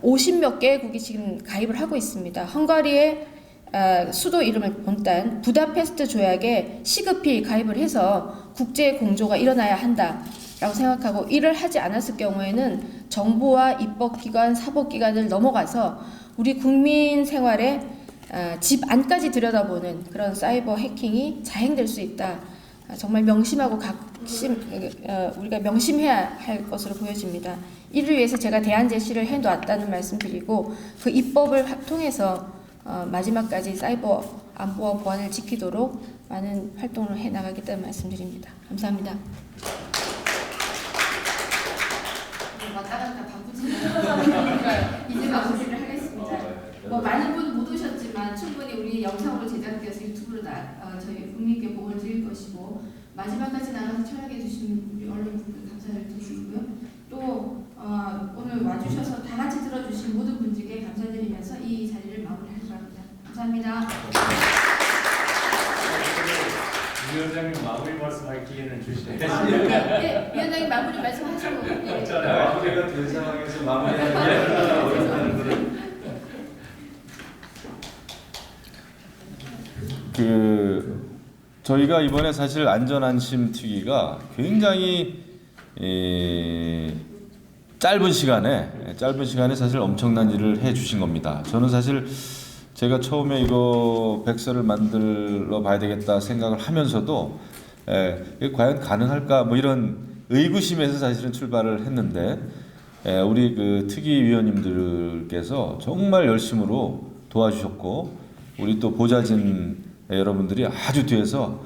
50몇 개국이 지금 가입을 하고 있습니다. 헝가리의 수도 이름을 본딴 부다페스트 조약에 시급히 가입을 해서 국제 공조가 일어나야 한다라고 라고 생각하고 이를 하지 않았을 경우에는 정부와 입법기관, 사법기관을 넘어가서 우리 국민 생활에 집 안까지 들여다보는 그런 사이버 해킹이 자행될 수 있다. 정말 명심하고 우리가 명심해야 할 것으로 보여집니다. 이를 위해서 제가 대안 제시를 해놓았다는 말씀드리고 그 입법을 통해서 마지막까지 사이버 안보와 보안을 지키도록 많은 활동을 해나가겠다는 말씀드립니다. 감사합니다. 왔다 갔다 바쁘지만 이제 마무리를 하겠습니다. 많은 분 못 오셨지만 충분히 우리 영상으로 제작되어서 유튜브로 저희 국민께 보고를 드릴 것이고 마지막까지 나가서 촬영해 주신 우리 언론분들 감사를 드리고요. 또 오늘 와주셔서 다 같이 들어주신 모든 분들께 감사드리면서 이 자리를 마무리하도록 합니다. 감사합니다. 위원장님 마무리 말씀할 기회는 주시네요. 네, 위원장님 마무리 말씀하시고. 마무리가 된 상황에서 마무리하는 저희가 이번에 사실 안전안심 특위가 굉장히 짧은 시간에 사실 엄청난 일을 해주신 겁니다. 저는 사실 제가 처음에 이거 백서를 만들어 봐야 되겠다 생각을 하면서도 이게 과연 가능할까 뭐 이런 의구심에서 사실은 출발을 했는데 우리 그 특위위원님들께서 정말 열심으로 도와주셨고 우리 또 보좌진 여러분들이 아주 뒤에서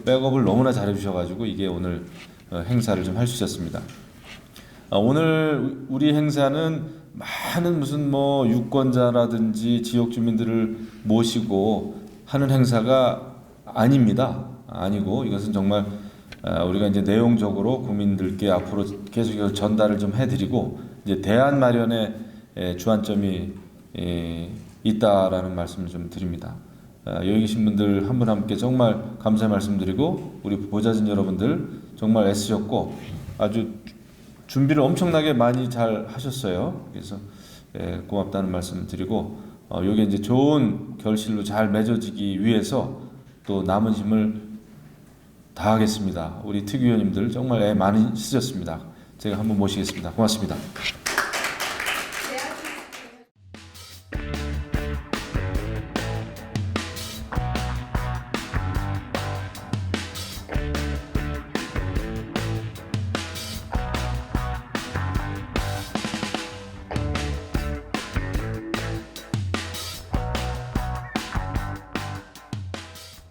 백업을 너무나 잘해주셔가지고 이게 오늘 행사를 좀 할 수 있었습니다. 오늘 우리 행사는 많은 무슨 뭐 유권자라든지 지역 주민들을 모시고 하는 행사가 아닙니다. 아니고 이것은 정말 우리가 이제 내용적으로 국민들께 앞으로 계속 전달을 좀 해드리고 이제 대안 마련에 주안점이 있다라는 말씀을 좀 드립니다. 여기 계신 분들 한 분 한 분께 정말 감사의 말씀드리고 우리 보좌진 여러분들 정말 애쓰셨고 아주 준비를 엄청나게 많이 잘 하셨어요. 그래서 고맙다는 말씀 드리고 여기 이제 좋은 결실로 잘 맺어지기 위해서 또 남은 힘을 다하겠습니다. 우리 특위위원님들 정말 애 많이 쓰셨습니다. 제가 한번 모시겠습니다. 고맙습니다.